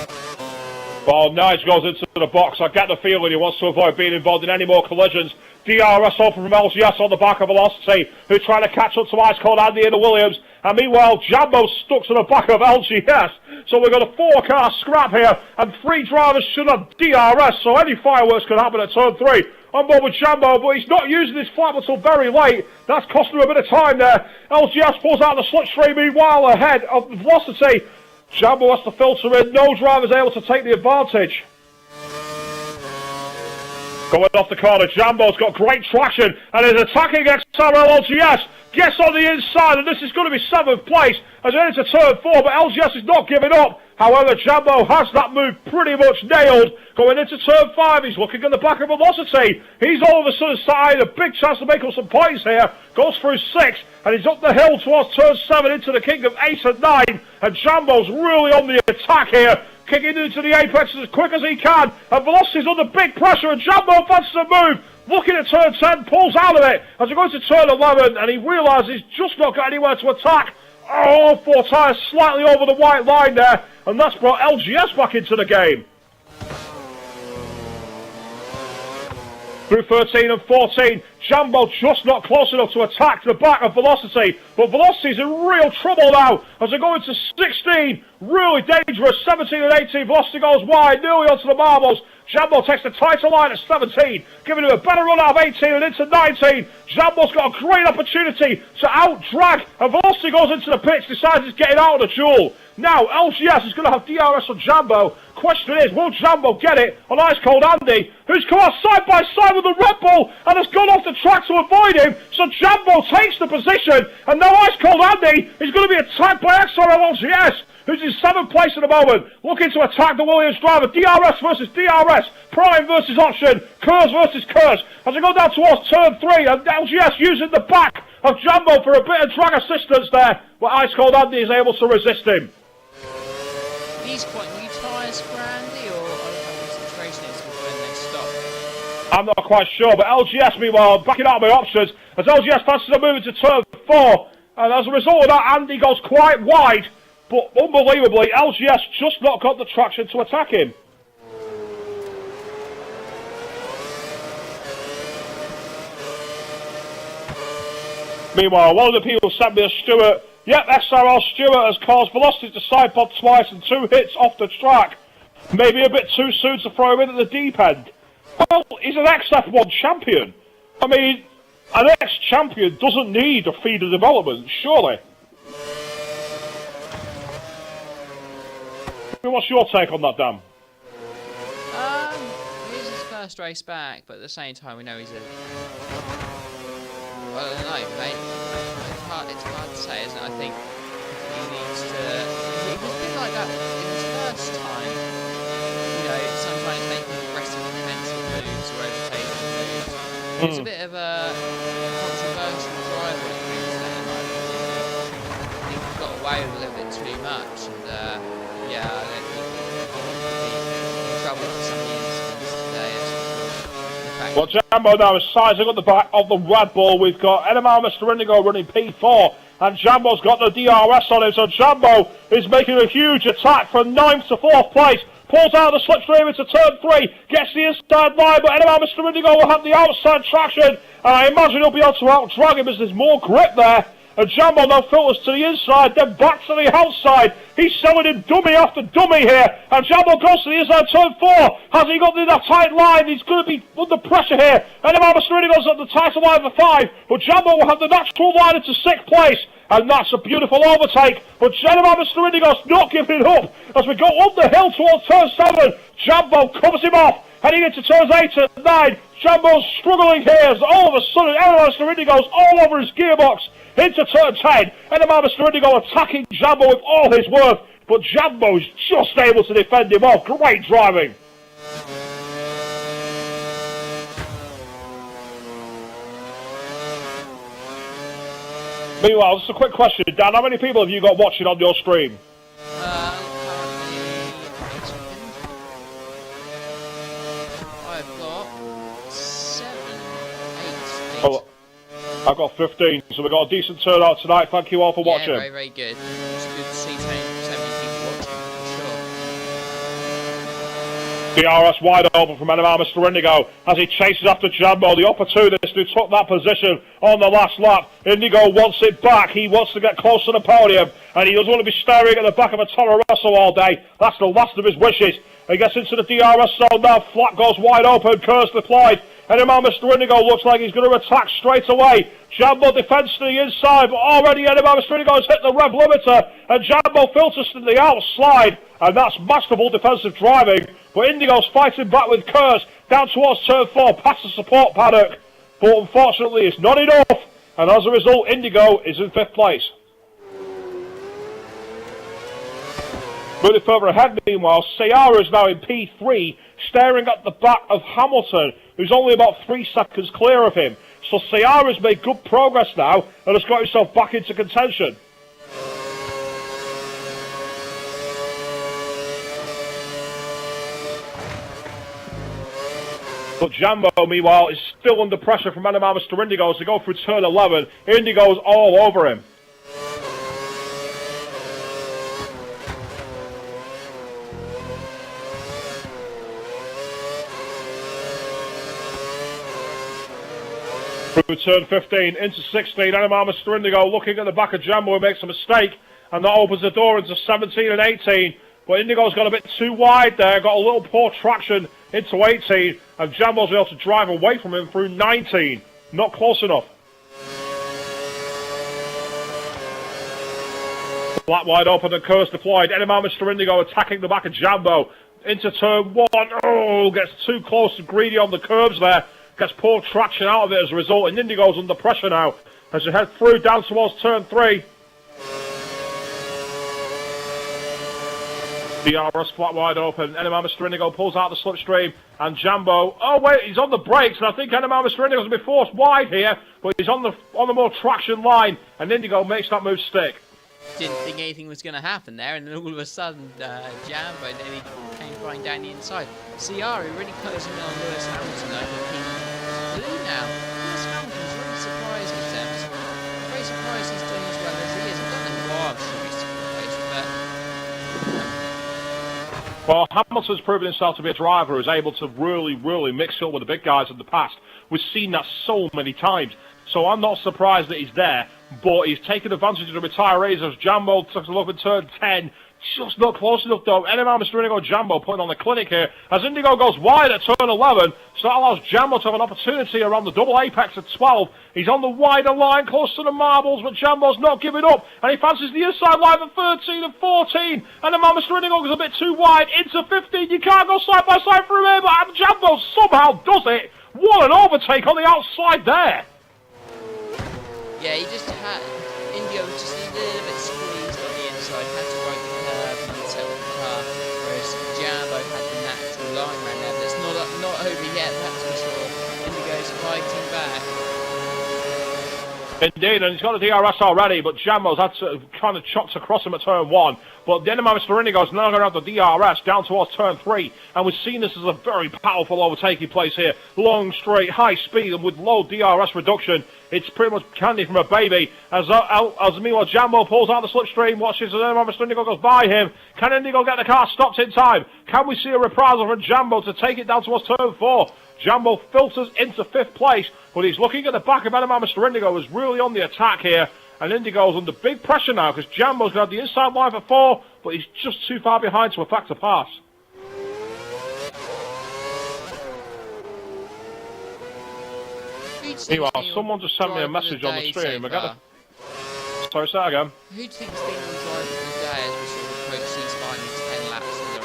Speaker 2: Well, Nige goes into the box. I get the feeling he wants to avoid being involved in any more collisions. DRS open from LGS on the back of Velocity, who's trying to catch up to Ice Cold Andy in the Williams. And meanwhile, Jambo's stuck to the back of LGS. So we've got a 4-car scrap here, and 3 drivers should have DRS, so any fireworks could happen at turn 3. On board with Jambo, but he's not using his flap until very late. That's costing him a bit of time there. LGS pulls out the slipstream, meanwhile ahead of Velocity. Jambo has to filter in. No driver's able to take the advantage. Going off the corner, Jambo's got great traction and is attacking XRL LGS. Gets on the inside, and this is going to be 7th place as it into turn 4, but LGS is not giving up. However, Jambo has that move pretty much nailed. Going into turn 5, he's looking at the back of Velocity. He's all of a sudden starting a big chance to make up some points here. Goes through 6, and he's up the hill towards turn 7 into the Kingdom 8 and 9. And Jambo's really on the attack here, kicking into the apex as quick as he can. And Velocity's under big pressure, and Jambo fancies to move. Looking at turn 10, pulls out of it as he goes to turn 11, and he realises he's just not got anywhere to attack. All 4 tyres slightly over the white line there, and that's brought LGS back into the game. Through 13 and 14, Jambo just not close enough to attack the back of Velocity, but Velocity's in real trouble now as they go into 16, really dangerous. 17 and 18, Velocity goes wide, nearly onto the marbles. Jambo takes the title line at 17, giving him a better run out of 18 and into 19. Jambo's got a great opportunity to out-drag, and Velocity goes into the pits, decides he's getting out of the duel. Now, LGS is going to have DRS on Jambo. Question is, will Jambo get it on Ice Cold Andy, who's come out side by side with the Red Bull and has gone off the track to avoid him? So Jambo takes the position, and now Ice Cold Andy is going to be attacked by XRL LGS, who's in 7th place at the moment, looking to attack the Williams driver. DRS versus DRS, Prime versus Option, Kurz versus Kurz. As they go down towards turn 3, and LGS using the back of Jambo for a bit of drag assistance there, but Ice Cold Andy is able to resist him.
Speaker 1: These quite new tyres for Andy, or I don't know what the situation is with when they stop?
Speaker 2: I'm not quite sure, but LGS, meanwhile, backing out my options, as LGS passes a move into turn 4, and as a result of that, Andy goes quite wide, but unbelievably, LGS just not got the traction to attack him. Meanwhile, one of the people sent me a Stewart. Yep, XRL Stewart has caused Velocity to side pod twice and 2 hits off the track. Maybe a bit too soon to throw him in at the deep end. Well, he's an ex-F1 champion. I mean, an ex-champion doesn't need a feeder development, surely. I mean, what's your take on that, Dan?
Speaker 1: He's his first race back, but at the same time, we know he's a... Well, I don't know, mate. It's hard to say, isn't it? I think he needs to... He was a bit like that in his first time. You know, sometimes making aggressive defensive moves or overtaking moves. He's a bit of a controversial driver when it comes to that, in my opinion. I think he got away with a little bit too much, and yeah, I don't think he'll be in trouble for some of the incidents today.
Speaker 2: Well, Jambo now is sizing up the back of the Red Bull. We've got NMR Mr. Indigo running P4, and Jambo's got the DRS on him, so Jambo is making a huge attack from 9th to 4th place. Pulls out the slipstream into turn 3, gets the inside line, but NMR Mr. Indigo will have the outside traction, and I imagine he'll be able to out-drag him as there's more grip there. And Jambo now filters to the inside, then back to the outside. He's selling him dummy after dummy here. And Jambo goes to the inside, turn 4. Has he got in that tight line? He's going to be under pressure here. And Mr. goes at the title line for 5. But Jambo will have the natural line into 6th place. And that's a beautiful overtake. But Mr. Indigo's not giving up. As we go up the hill towards turn 7, Jambo covers him off. Heading into turns 8 and 9. Jambo's struggling here. As all of a sudden, Mr. Indigo's all over his gearbox. Into turn 10, Mr. Indigo attacking Jambo with all his worth, but Jambo's just able to defend him off. Great driving. Meanwhile, just a quick question, Dan. How many people have you got watching on your stream?
Speaker 1: I've got 7, 8.
Speaker 2: Oh, I've got 15, so we've got a decent turnout tonight. Thank you all for watching.
Speaker 1: Very, very good. It's good to see so many people watching, for sure.
Speaker 2: DRS wide open from Enema Mr. Indigo as he chases after Jambo, the opportunist who took that position on the last lap. Indigo wants it back. He wants to get close to the podium, and he doesn't want to be staring at the back of a Toro Rosso all day. That's the last of his wishes. He gets into the DRS zone now. Flat goes wide open. Curse deployed. Enema Mr. Indigo looks like he's going to attack straight away. Jambo defends to the inside, but already Enema Mr. Indigo has hit the rev limiter, and Jambo filters to the outside, and that's masterful defensive driving. But Indigo's fighting back with Curse down towards turn 4, past the support paddock. But unfortunately, it's not enough, and as a result, Indigo is in 5th place. Moving further ahead, meanwhile, Sayara is now in P3, staring at the back of Hamilton, who's only about 3 seconds clear of him. So Sayara's made good progress now and has got himself back into contention. But Jambo, meanwhile, is still under pressure from Enema Mr. Indigo as they go through turn 11. Indigo's all over him. Through turn 15 into 16, Enema Mr. Indigo looking at the back of Jambo, who makes a mistake, and that opens the door into 17 and 18. But Indigo's got a bit too wide there, got a little poor traction into 18, and Jambo's able to drive away from him through 19. Not close enough. Flat wide open and Curse deployed. Enema Mr. Indigo attacking the back of Jambo into turn 1. Oh, gets too close and greedy on the curbs there. Gets poor traction out of it as a result, and Indigo's under pressure now as they head through down towards turn 3. DRS flat wide open. Enema Mr. Indigo pulls out the slipstream, and Jambo. Oh wait, he's on the brakes, and I think Enema Mr. Indigo's going to be forced wide here, but he's on the more traction line, and Indigo makes that move stick.
Speaker 1: Didn't think anything was going to happen there, and then all of a sudden, Jambo nearly came flying down the inside. Ciara really closing in on Lewis Hamilton. I think he's blue now. Lewis Hamilton's really surprised me, Sam. I'm very surprised he's doing as well as he is. I don't know why I'm sure he's surprised, but...
Speaker 2: Well, Hamilton's proven himself to be a driver who's able to really mix up with the big guys in the past. We've seen that so many times. So I'm not surprised that he's there, but he's taken advantage of the retirees as Jambo took a look in turn 10. Just not close enough though. Enema Mr. Indigo Jambo putting on the clinic here as Indigo goes wide at turn 11. So that allows Jambo to have an opportunity around the double apex at 12. He's on the wider line, close to the marbles, but Jambo's not giving up. And he fancies the inside line at 13 and 14. Enema Mr. Indigo goes a bit too wide into 15. You can't go side by side through here, but Jambo somehow does it. What an overtake on the outside there.
Speaker 1: Yeah, he just had... Indigo was just a little bit squeezed on the inside, had to ride the curve and then settle the car, whereas Jambo had the natural line around there. But it's not over yet, that's for sure. Indigo's fighting back.
Speaker 2: Indeed, and he's got a DRS already, but Jambo's had to kind of chopped across him at turn 1. But the Enema Mr. Indigo's now going to have the DRS down towards turn 3, and we've seen this as a very powerful overtaking place here. Long, straight, high speed, and with low DRS reduction, it's pretty much candy from a baby. As meanwhile, Jambo pulls out the slipstream, watches as Enema Mr. Indigo goes by him. Can Indigo get the car stopped in time? Can we see a reprisal from Jambo to take it down towards turn 4? Jambo filters into 5th place, but he's looking at the back of Enema Mr. Indigo, who's really on the attack here. And Indigo's under big pressure now because Jambo's going to have the inside line for 4, but he's just too far behind to affect a pass. Meanwhile, someone just sent me a message on the stream. Sorry, say that again.
Speaker 1: Who do you think's been on driver of the day as we sort of approach these final 10 laps of the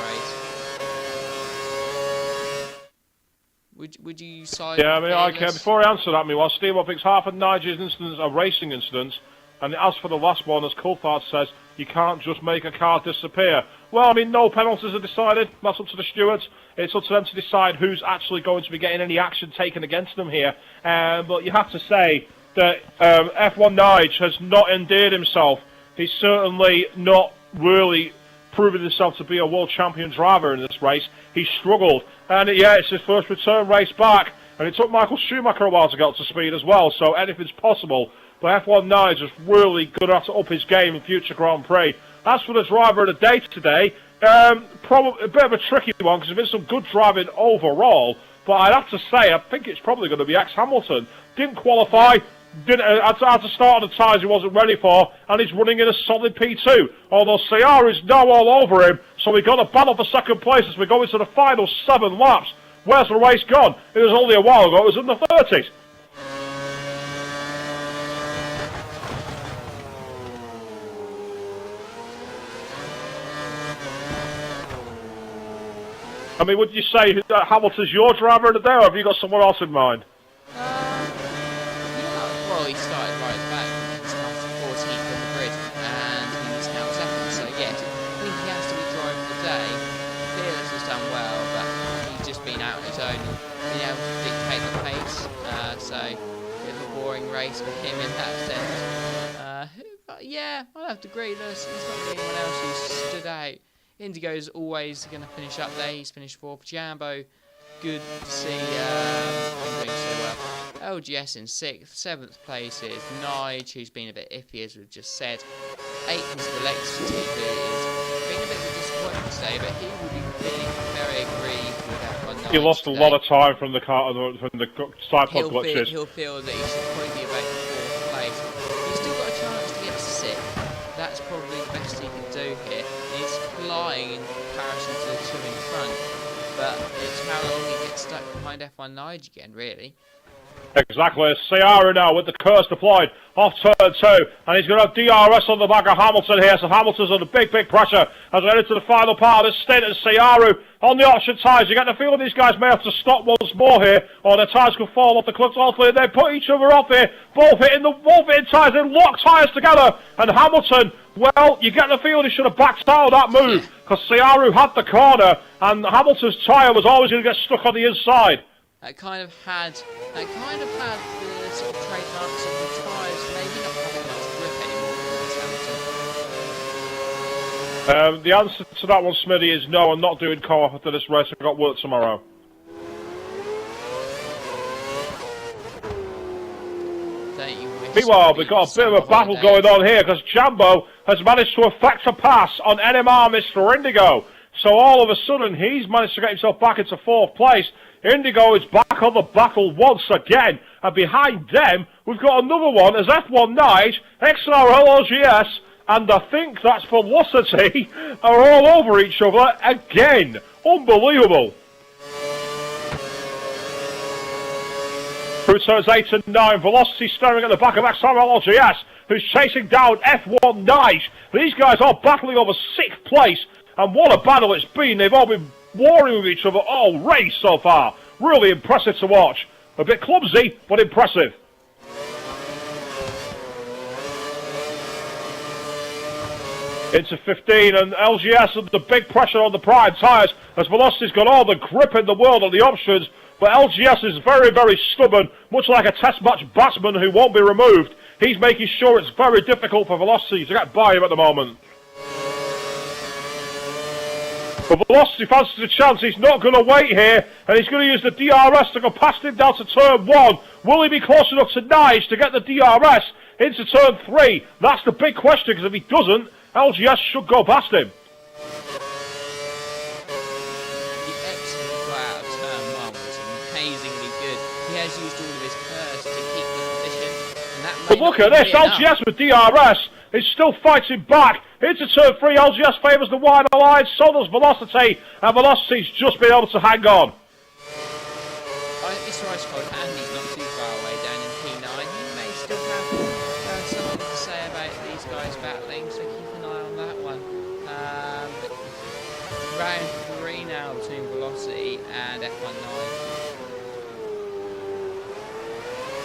Speaker 1: race? Would you side?
Speaker 2: Yeah, I mean, okay. Before I answer that, meanwhile, Steve thinks half of Nigel's incidents are racing incidents, and as for the last one, as Coulthard says, you can't just make a car disappear. Well, I mean, no penalties are decided. That's up to the stewards. It's up to them to decide who's actually going to be getting any action taken against them here. But you have to say that F1 Nige has not endeared himself. He's certainly not really proven himself to be a world champion driver in this race. He struggled, and yeah, it's his first return race back, and it took Michael Schumacher a while to get up to speed as well, so anything's possible. But F1 Nige is really going to have to up his game in future Grand Prix. As for the driver of the day today, probably a bit of a tricky one, because there's been some good driving overall, but I'd have to say, I think it's probably going to be Hamilton. Didn't qualify, had to start on the tyres he wasn't ready for, and he's running in a solid P2. Although Sayar is now all over him, so we've got a battle for second place as we go into the final 7 laps. Where's the race gone? It was only a while ago, it was in the 30s. I mean, would you say that Hamilton's your driver of the day, or have you got someone else in mind?
Speaker 1: Well, he started right at the back. He started 14th on the grid, and he missed out second. So, yes, I think he has to be driver of the day. Fearless has done well, but he's just been out on his own and been able to dictate the pace. So, a bit of a boring race for him in that sense. But, yeah, I'll have to agree. There's not really anyone else who stood out. Indigo's always going to finish up there. He's finished 4th. Jambo, good to see him doing so well. LGS in 6th. 7th place is Nige, who's been a bit iffy, as we've just said. 8th is Velexity, who has been a bit of a disappointment today, but he will be feeling very aggrieved with that one.
Speaker 2: He lost a lot of time from the car, from the side pod glitches.
Speaker 1: He'll feel that he should probably be about 4th place. He's still got a chance to get 6th. That's probably the best he can do here. He's flying in comparison to the 2 in front, but it's how long he gets stuck behind F1 Nige again, really.
Speaker 2: Exactly. Sayara now with the curse deployed off turn 2, and he's going to have DRS on the back of Hamilton here, so Hamilton's under big pressure as we head into the final part of this stint, and Sayaru on the option tyres. You get the feeling these guys may have to stop once more here, or their tyres could fall off the cliff ultimately. They put each other off here, both hitting tyres, they lock tyres together, and Hamilton, well, you get the feeling he should have backed out of that move, because Sayaru had the corner, and Hamilton's tyre was always going to get stuck on the inside.
Speaker 1: That kind of had the sort of trademarks of the tyres maybe not having much grip anymore.
Speaker 2: The answer to that one, Smitty, is no. I'm not doing co-op after this race. I've got work tomorrow. Meanwhile, we've got a bit of a battle going on here because Jambo has managed to effect a pass on NMR Mr. Indigo. So all of a sudden, he's managed to get himself back into 4th place. Indigo is back on the battle once again, and behind them, we've got another one as F1 Nige, XRL LGS, and I think that's Velocity, are all over each other again. Unbelievable. Through turns 8 and 9, Velocity staring at the back of XRL LGS, who's chasing down F1 Nige. These guys are battling over 6th place, and what a battle it's been. They've all been warring with each other all race so far. Really impressive to watch. A bit clumsy, but impressive. Into 15, and LGS under big pressure on the prime tyres as Velocity's got all the grip in the world on the options, but LGS is very stubborn, much like a test match batsman who won't be removed. He's making sure it's very difficult for Velocity to get by him at the moment. But Velocity fancies a chance. He's not going to wait here, and he's going to use the DRS to go past him down to turn 1. Will he be close enough to Nige to get the DRS into turn 3? That's the big question, because if he doesn't, LGS should go past him.
Speaker 1: The exit out of turn 1 was amazingly good. He has used all of his curse to keep the position, and that
Speaker 2: but look at this, LGS with DRS is still fighting back. Into turn 3, LGS favours the wider line, so does Velocity, and Velocity's just been able to hang on.
Speaker 1: I think this race called Andy's not too far away down in P9. He may still have something to say about these guys battling, so keep an eye on that one. But round 3 now between Velocity and F1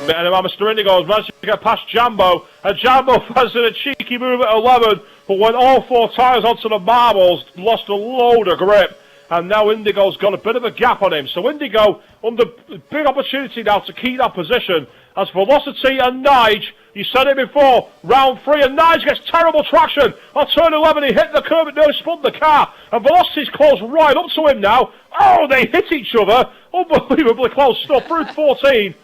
Speaker 2: And Mr. Indigo has managed to get past Jambo, and Jambo fancies a cheeky move at 11, but when all 4 tyres onto the marbles, lost a load of grip, and now Indigo's got a bit of a gap on him. So Indigo under big opportunity now to keep that position, as Velocity and Nige, you said it before, round 3, and Nige gets terrible traction on turn 11. He hit the curb and nearly spun the car, and Velocity's close right up to him now. Oh, they hit each other. Unbelievably close stuff through 14.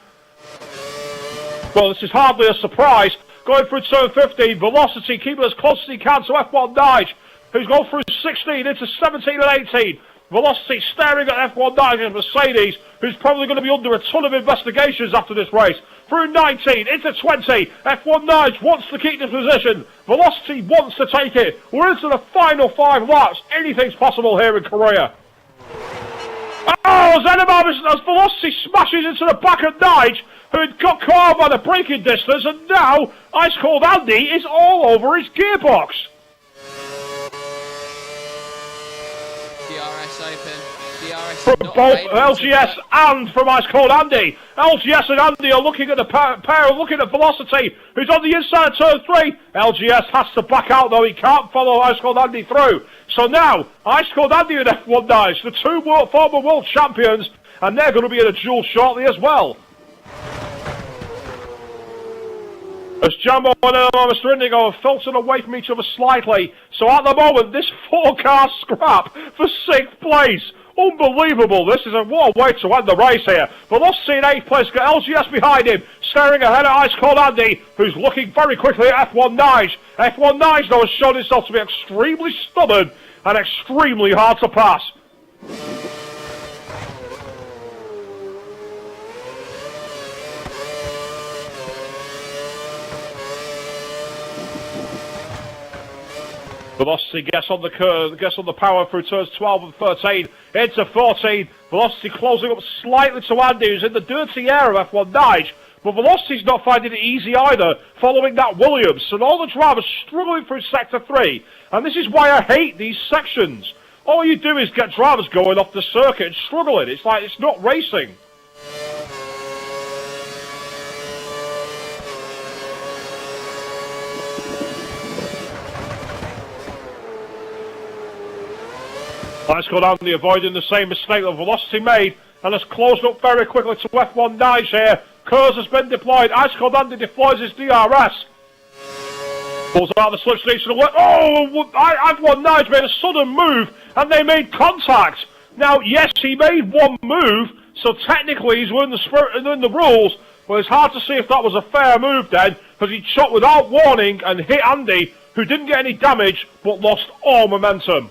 Speaker 2: Well, this is hardly a surprise. Going through turn 15, Velocity keeping as close as he can to F1 Nige, who's gone through 16 into 17 and 18. Velocity staring at F1 Nige and Mercedes, who's probably going to be under a ton of investigations after this race. Through 19 into 20, F1 Nige wants to keep the position. Velocity wants to take it. We're into the final 5 laps. Anything's possible here in Korea. Oh, as Velocity smashes into the back of Nige, who had got caught by the braking distance, and now Ice Cold Andy is all over his gearbox.
Speaker 1: DRS open. DRS
Speaker 2: From
Speaker 1: not
Speaker 2: both
Speaker 1: available
Speaker 2: LGS and from Ice Cold Andy. LGS and Andy are looking at the pair, looking at Velocity, who's on the inside of turn 3. LGS has to back out though, he can't follow Ice Cold Andy through. So now, Ice Cold Andy and F1 Nige, the 2 former world champions, and they're going to be in a duel shortly as well. As Jambo and Mr. Indigo have filtered away from each other slightly. So at the moment, this 4-car scrap for 6th place. Unbelievable. This is what a way to end the race here. Velocity in 8th place, got LGS behind him, staring ahead at Ice Cold Andy, who's looking very quickly at F1 Nige. F1 Nige, though, has shown himself to be extremely stubborn and extremely hard to pass. Velocity gets on the curve, gets on the power through turns 12 and 13 into 14. Velocity closing up slightly to Andy, who's in the dirty air of F1 Nige. But Velocity's not finding it easy either, following that Williams. And all the drivers struggling through Sector 3. And this is why I hate these sections. All you do is get drivers going off the circuit and struggling. It's like it's not racing. Ice Cold Andy avoiding the same mistake that Velocity made and has closed up very quickly to F1 Nige here. Kurz has been deployed. Ice Cold Andy deploys his DRS. Pulls out the slipstream to the left. Oh, F1 Nige made a sudden move and they made contact. Now, yes, he made one move, so technically he's within the spirit and within the rules, but it's hard to see if that was a fair move then, because he shot without warning and hit Andy, who didn't get any damage but lost all momentum.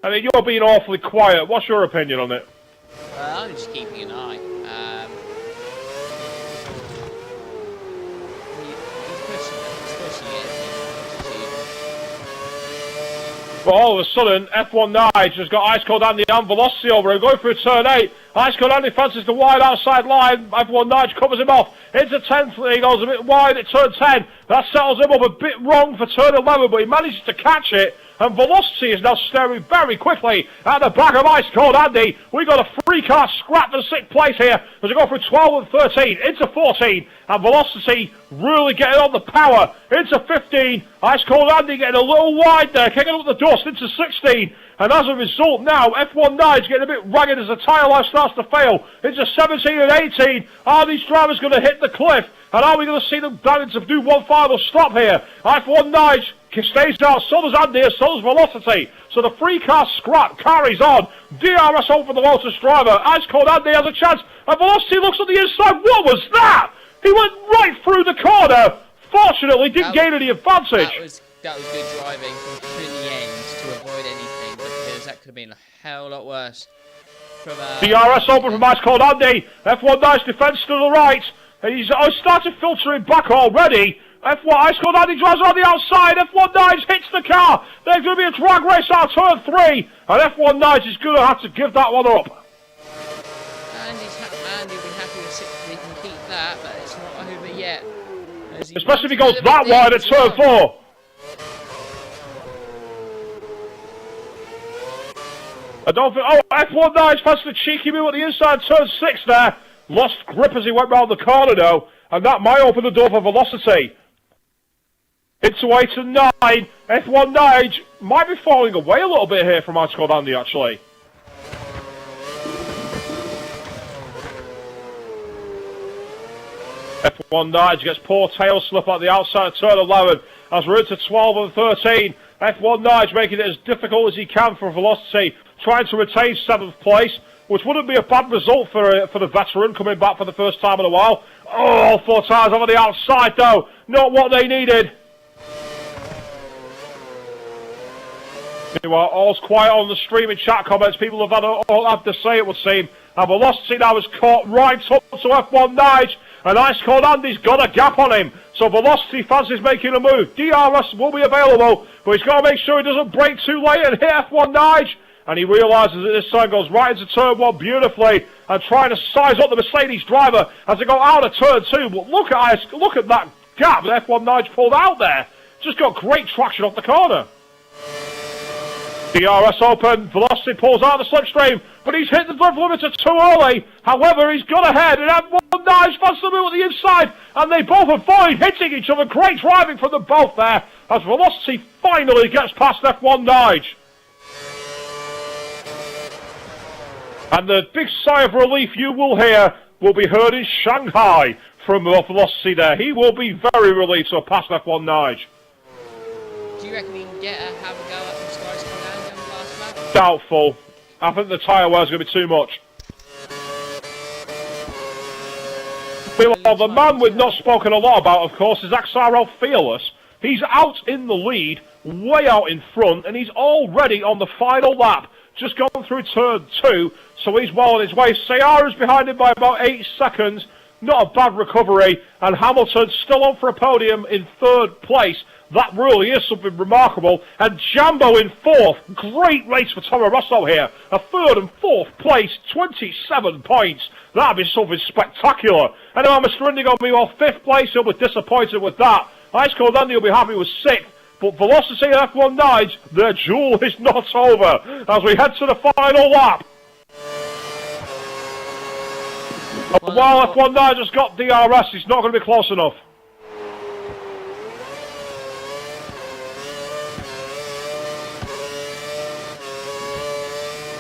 Speaker 2: I mean, you're being awfully quiet. What's your opinion on it?
Speaker 1: I'm just keeping an eye. He's pushing it.
Speaker 2: Well, all of a sudden, F1 Nige has got Ice Cold Andy and Velocity over him. Going through turn 8. Ice Cold Andy fancies the wide outside line. F1 Nige covers him off. Into 10th, he goes a bit wide at turn 10. That settles him up a bit wrong for turn 11, but he manages to catch it. And Velocity is now staring very quickly at the back of Ice Cold Andy. We got a 3-car scrap for 6th place here as we go through 12 and 13 into 14. And Velocity really getting on the power into 15. Ice Cold Andy getting a little wide there, kicking up the dust into 16. And as a result now, F1 Nige getting a bit ragged as the tyre life starts to fail. Into 17 and 18. Are these drivers going to hit the cliff? And are we going to see them planning to do one final stop here? F1 Nige stays out, so does Andy, so does Velocity. So the 3-car scrap carries on. DRS over the Lotus driver. Ice Cold Andy has a chance. And Velocity looks on the inside. What was that? He went right through the corner. Fortunately, didn't gain any advantage.
Speaker 1: That was good driving from the end to avoid anything, because that could have been a hell of a lot worse.
Speaker 2: DRS open from Ice Cold Andy. F1 Nige defence to the right. He's started filtering back already. F1 Ice Cold Andy drives on the outside. F1 Nige hits the car. There's going to be a drag race out turn 3. And F1 Nige is going to have to give that one up.
Speaker 1: Andy will be happy with 6th. He can keep that, but it's not over yet.
Speaker 2: Especially if he goes that wide at turn 4. I don't think... Oh, F1 Nige passed the cheeky move at the inside turn 6 there. Lost grip as he went round the corner though. And that might open the door for Velocity. Into 8 and 9. F1 Nige might be falling away a little bit here from Ice Cold Andy, actually. F1 Nige gets poor tail slip at the outside of turn 11 as we're into 12 and 13. F1 Nige making it as difficult as he can for Velocity, trying to retain 7th place, which wouldn't be a bad result for the veteran coming back for the first time in a while. Oh, all 4 tyres over the outside though, not what they needed. Meanwhile, all's quiet on the streaming chat comments. People have all had to say, it would seem. And Velocity now has caught right up to F1 Nige, and Ice Cold Andy's got a gap on him. So Velocity fans is making a move. DRS will be available, but he's got to make sure he doesn't brake too late and hit F1 Nige. And he realises that this time goes right into turn 1 beautifully, and trying to size up the Mercedes driver as they go out of turn 2. But look at that gap that F1 Nige pulled out there. Just got great traction off the corner. DRS open, Velocity pulls out the slipstream, but he's hit the drift limiter too early. However, he's got ahead, and F1 Nige fans to move at the inside, and they both avoid hitting each other. Great driving from them both there, as Velocity finally gets past F1 Nige. And the big sigh of relief you will hear will be heard in Shanghai from Velocity there. He will be very relieved to have passed F1 Nige.
Speaker 1: Do you reckon he can have a go at the Sky Sky on the last lap?
Speaker 2: Doubtful. I think the tyre wear is going to be too much. Well, the man we've not spoken a lot about, of course, is XRL Fearless. He's out in the lead, way out in front, and he's already on the final lap. Just gone through turn 2, so he's well on his way. Sayara's behind him by about 8 seconds. Not a bad recovery, and Hamilton still on for a podium in 3rd place. That really is something remarkable. And Jambo in 4th. Great race for Toro Rosso here. A 3rd and 4th place, 27 points. That'd be something spectacular. And now Mr. Indigo meanwhile 5th place. He'll be disappointed with that. Ice Cold Andy will be happy with 6th. But Velocity and F1 Nige, their duel is not over as we head to the final lap. While F1 Nige has got DRS, it's not going to be close enough.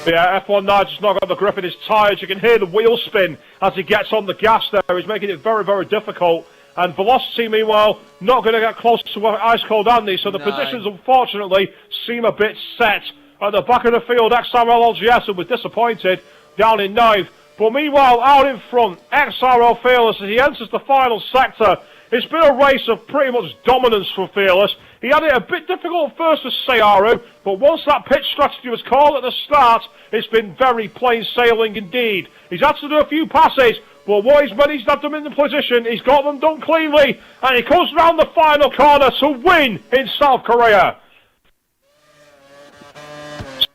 Speaker 2: Yeah, F1 Nige has not got the grip in his tyres. You can hear the wheel spin as he gets on the gas there. He's making it very, very difficult. And Velocity, meanwhile, not going to get close to Ice Cold Andy, so the positions, unfortunately, seem a bit set. At the back of the field, XRL LGS was disappointed, down in 9th. But meanwhile, out in front, XRL Fearless, as he enters the final sector. It's been a race of pretty much dominance for Fearless. He had it a bit difficult at first with Sayaru, but once that pit strategy was called at the start, it's been very plain sailing indeed. He's had to do a few passes, but what he's managed to have them in the position, he's got them done cleanly, and he comes round the final corner to win in South Korea.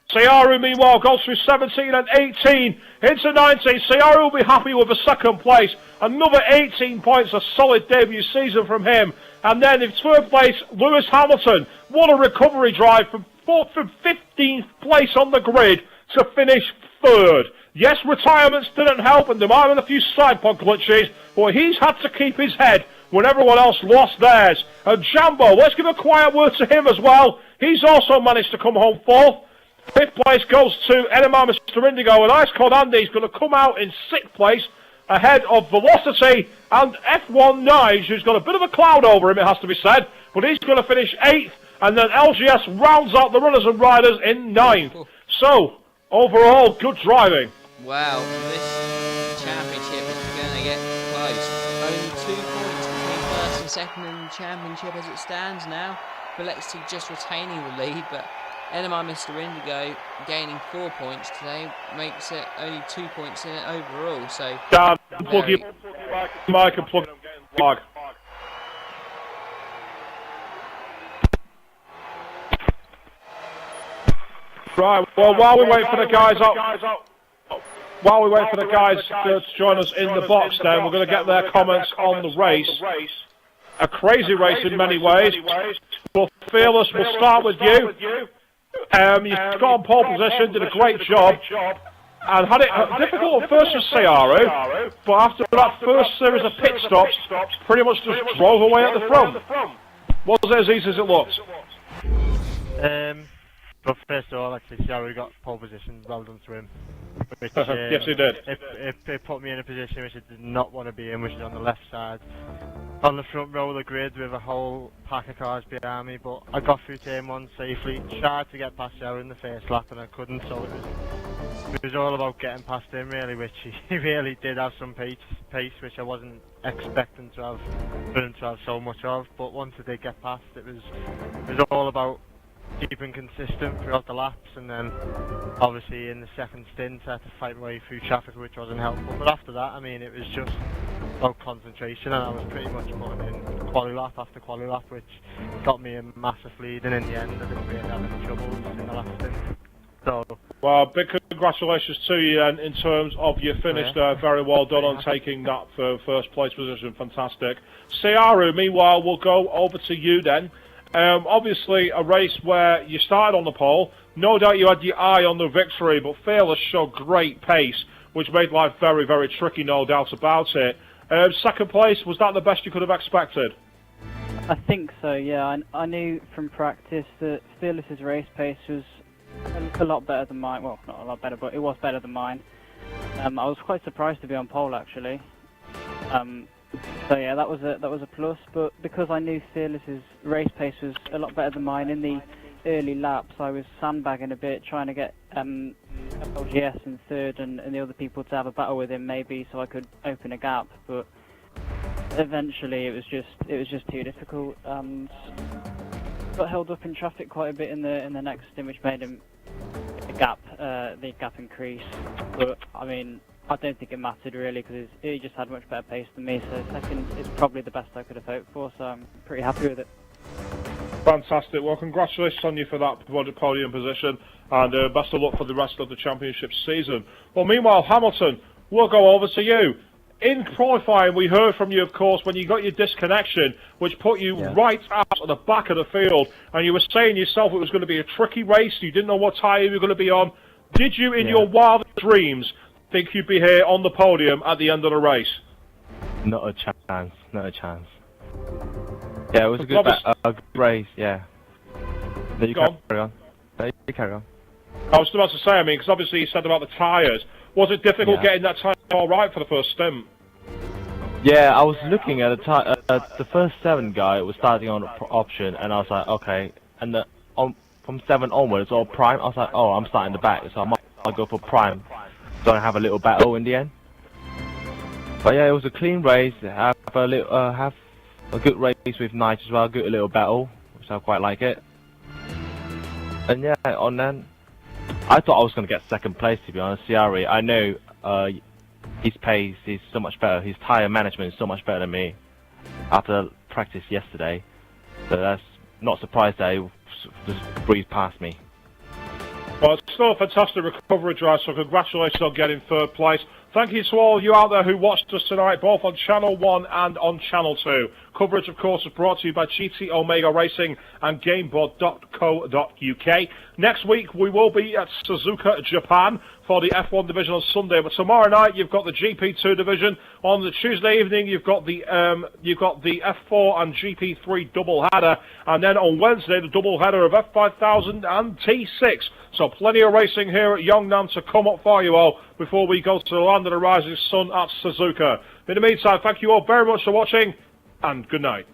Speaker 2: Sayaru, meanwhile, goes through 17 and 18 into 19. Sayaru will be happy with a 2nd place. Another 18 points, a solid debut season from him. And then in 3rd place, Lewis Hamilton. What a recovery drive from 15th place on the grid to finish 3rd. Yes, retirements didn't help, and there might have been a few side pod glitches, but he's had to keep his head when everyone else lost theirs. And Jambo, let's give a quiet word to him as well. He's also managed to come home 4th. 5th place goes to NMR Mr. Indigo, and Ice Cold Andy's going to come out in 6th place ahead of Velocity and F1 Nige, who's got a bit of a cloud over him, it has to be said, but he's going to finish 8th, and then LGS rounds out the runners and riders in 9th. So, overall, good driving.
Speaker 1: Wow, this championship is going to get close. Only 2 points between 1st and 2nd in the championship as it stands now. Velocity just retaining the lead, but NMI Mr. Indigo gaining 4 points today makes it only 2 points in it overall. So,
Speaker 2: Dan, plug your mic and plug the plug. Right. Well, while we wait for the guys to join us in the box, then we're going to get their comments on the race. A crazy race in many ways. But Fearless, we'll start with you. You got on pole position, did a great job, and had it difficult at first with Sayaru, but after that first series of pit stops, pretty much just drove away at the front. Wasn't as easy as it looks.
Speaker 5: But first of all, actually, Sayaru got pole position, well done to him. which
Speaker 2: Yes, he did.
Speaker 5: it put me in a position which I did not want to be in, which is on the left side, on the front row of the grid with a whole pack of cars behind me. But I got through turn 1 safely, tried to get past Joe in the first lap and I couldn't, so it was all about getting past him really, which he really did have some pace, which I wasn't expecting to have, for him to have so much of. But once I did get past, it was all about keeping consistent throughout the laps, and then obviously in the second stint I had to fight my way through traffic, which wasn't helpful. But after that, I mean, it was just about concentration, and I was pretty much putting in quali lap after quali lap, which got me a massive lead, and in the end I didn't really have any troubles in the last stint. So,
Speaker 2: well, big congratulations to you then in terms of your finish there. Very well done on taking that first place position. Fantastic. Ciaru, meanwhile, we'll go over to you then. Obviously, a race where you started on the pole. No doubt you had your eye on the victory, but Fearless showed great pace, which made life very, very tricky, no doubt about it. Second place, was that the best you could have expected?
Speaker 6: I think so, yeah. I knew from practice that Fearless's race pace was a lot better than mine. Well, not a lot better, but it was better than mine. I was quite surprised to be on pole, actually. So yeah, that was a plus. But because I knew Fearless's race pace was a lot better than mine in the early laps, I was sandbagging a bit, trying to get LGS in third and the other people to have a battle with him, maybe, so I could open a gap. But eventually, it was just too difficult. Got held up in traffic quite a bit in the next stint, which made him the gap increase. But I mean, I don't think it mattered really, because he just had much better pace than me. So second is probably the best I could have hoped for. So I'm pretty happy with it.
Speaker 2: Fantastic. Well, congratulations on you for that podium position, and best of luck for the rest of the championship season. Well, meanwhile, Hamilton, we'll go over to you. In qualifying, we heard from you, of course, when you got your disconnection, which put you right out at the back of the field, and you were saying yourself it was going to be a tricky race, you didn't know what tyre you were going to be on. Did you, in your wildest dreams, think you'd be here on the podium at the end of the race?
Speaker 7: Not a chance, not a chance. Yeah, it was a good race, yeah. No, you carry on. No, you carry on.
Speaker 2: I was about to say, I mean, because obviously you said about the tyres. Was it difficult getting that tyre all right for the first stint?
Speaker 7: Yeah, I was looking at the first 7 guy was starting on option, and I was like, okay. And from 7 onwards, all prime, I was like, oh, I'm starting the back, so I might go for prime. So I have a little battle in the end. But yeah, it was a clean race. Have a good race with Nige as well. Good little battle, which I quite like it. And yeah, on then, I thought I was going to get second place, to be honest. Ciari, I know his pace is so much better. His tyre management is so much better than me after practice yesterday. So that's not surprised that he just breezed past me.
Speaker 2: Well, it's still a fantastic recovery drive, so congratulations on getting third place. Thank you to all you out there who watched us tonight, both on Channel 1 and on Channel 2. Coverage, of course, is brought to you by GT Omega Racing and Gameboard.co.uk. Next week, we will be at Suzuka, Japan, for the F1 division on Sunday. But tomorrow night, you've got the GP2 division. On the Tuesday evening, you've got the F4 and GP3 double header, and then on Wednesday, the double header of F5000 and T6. So plenty of racing here at Yongnam to come up for you all before we go to the land of the rising sun at Suzuka. In the meantime, thank you all very much for watching, and good night.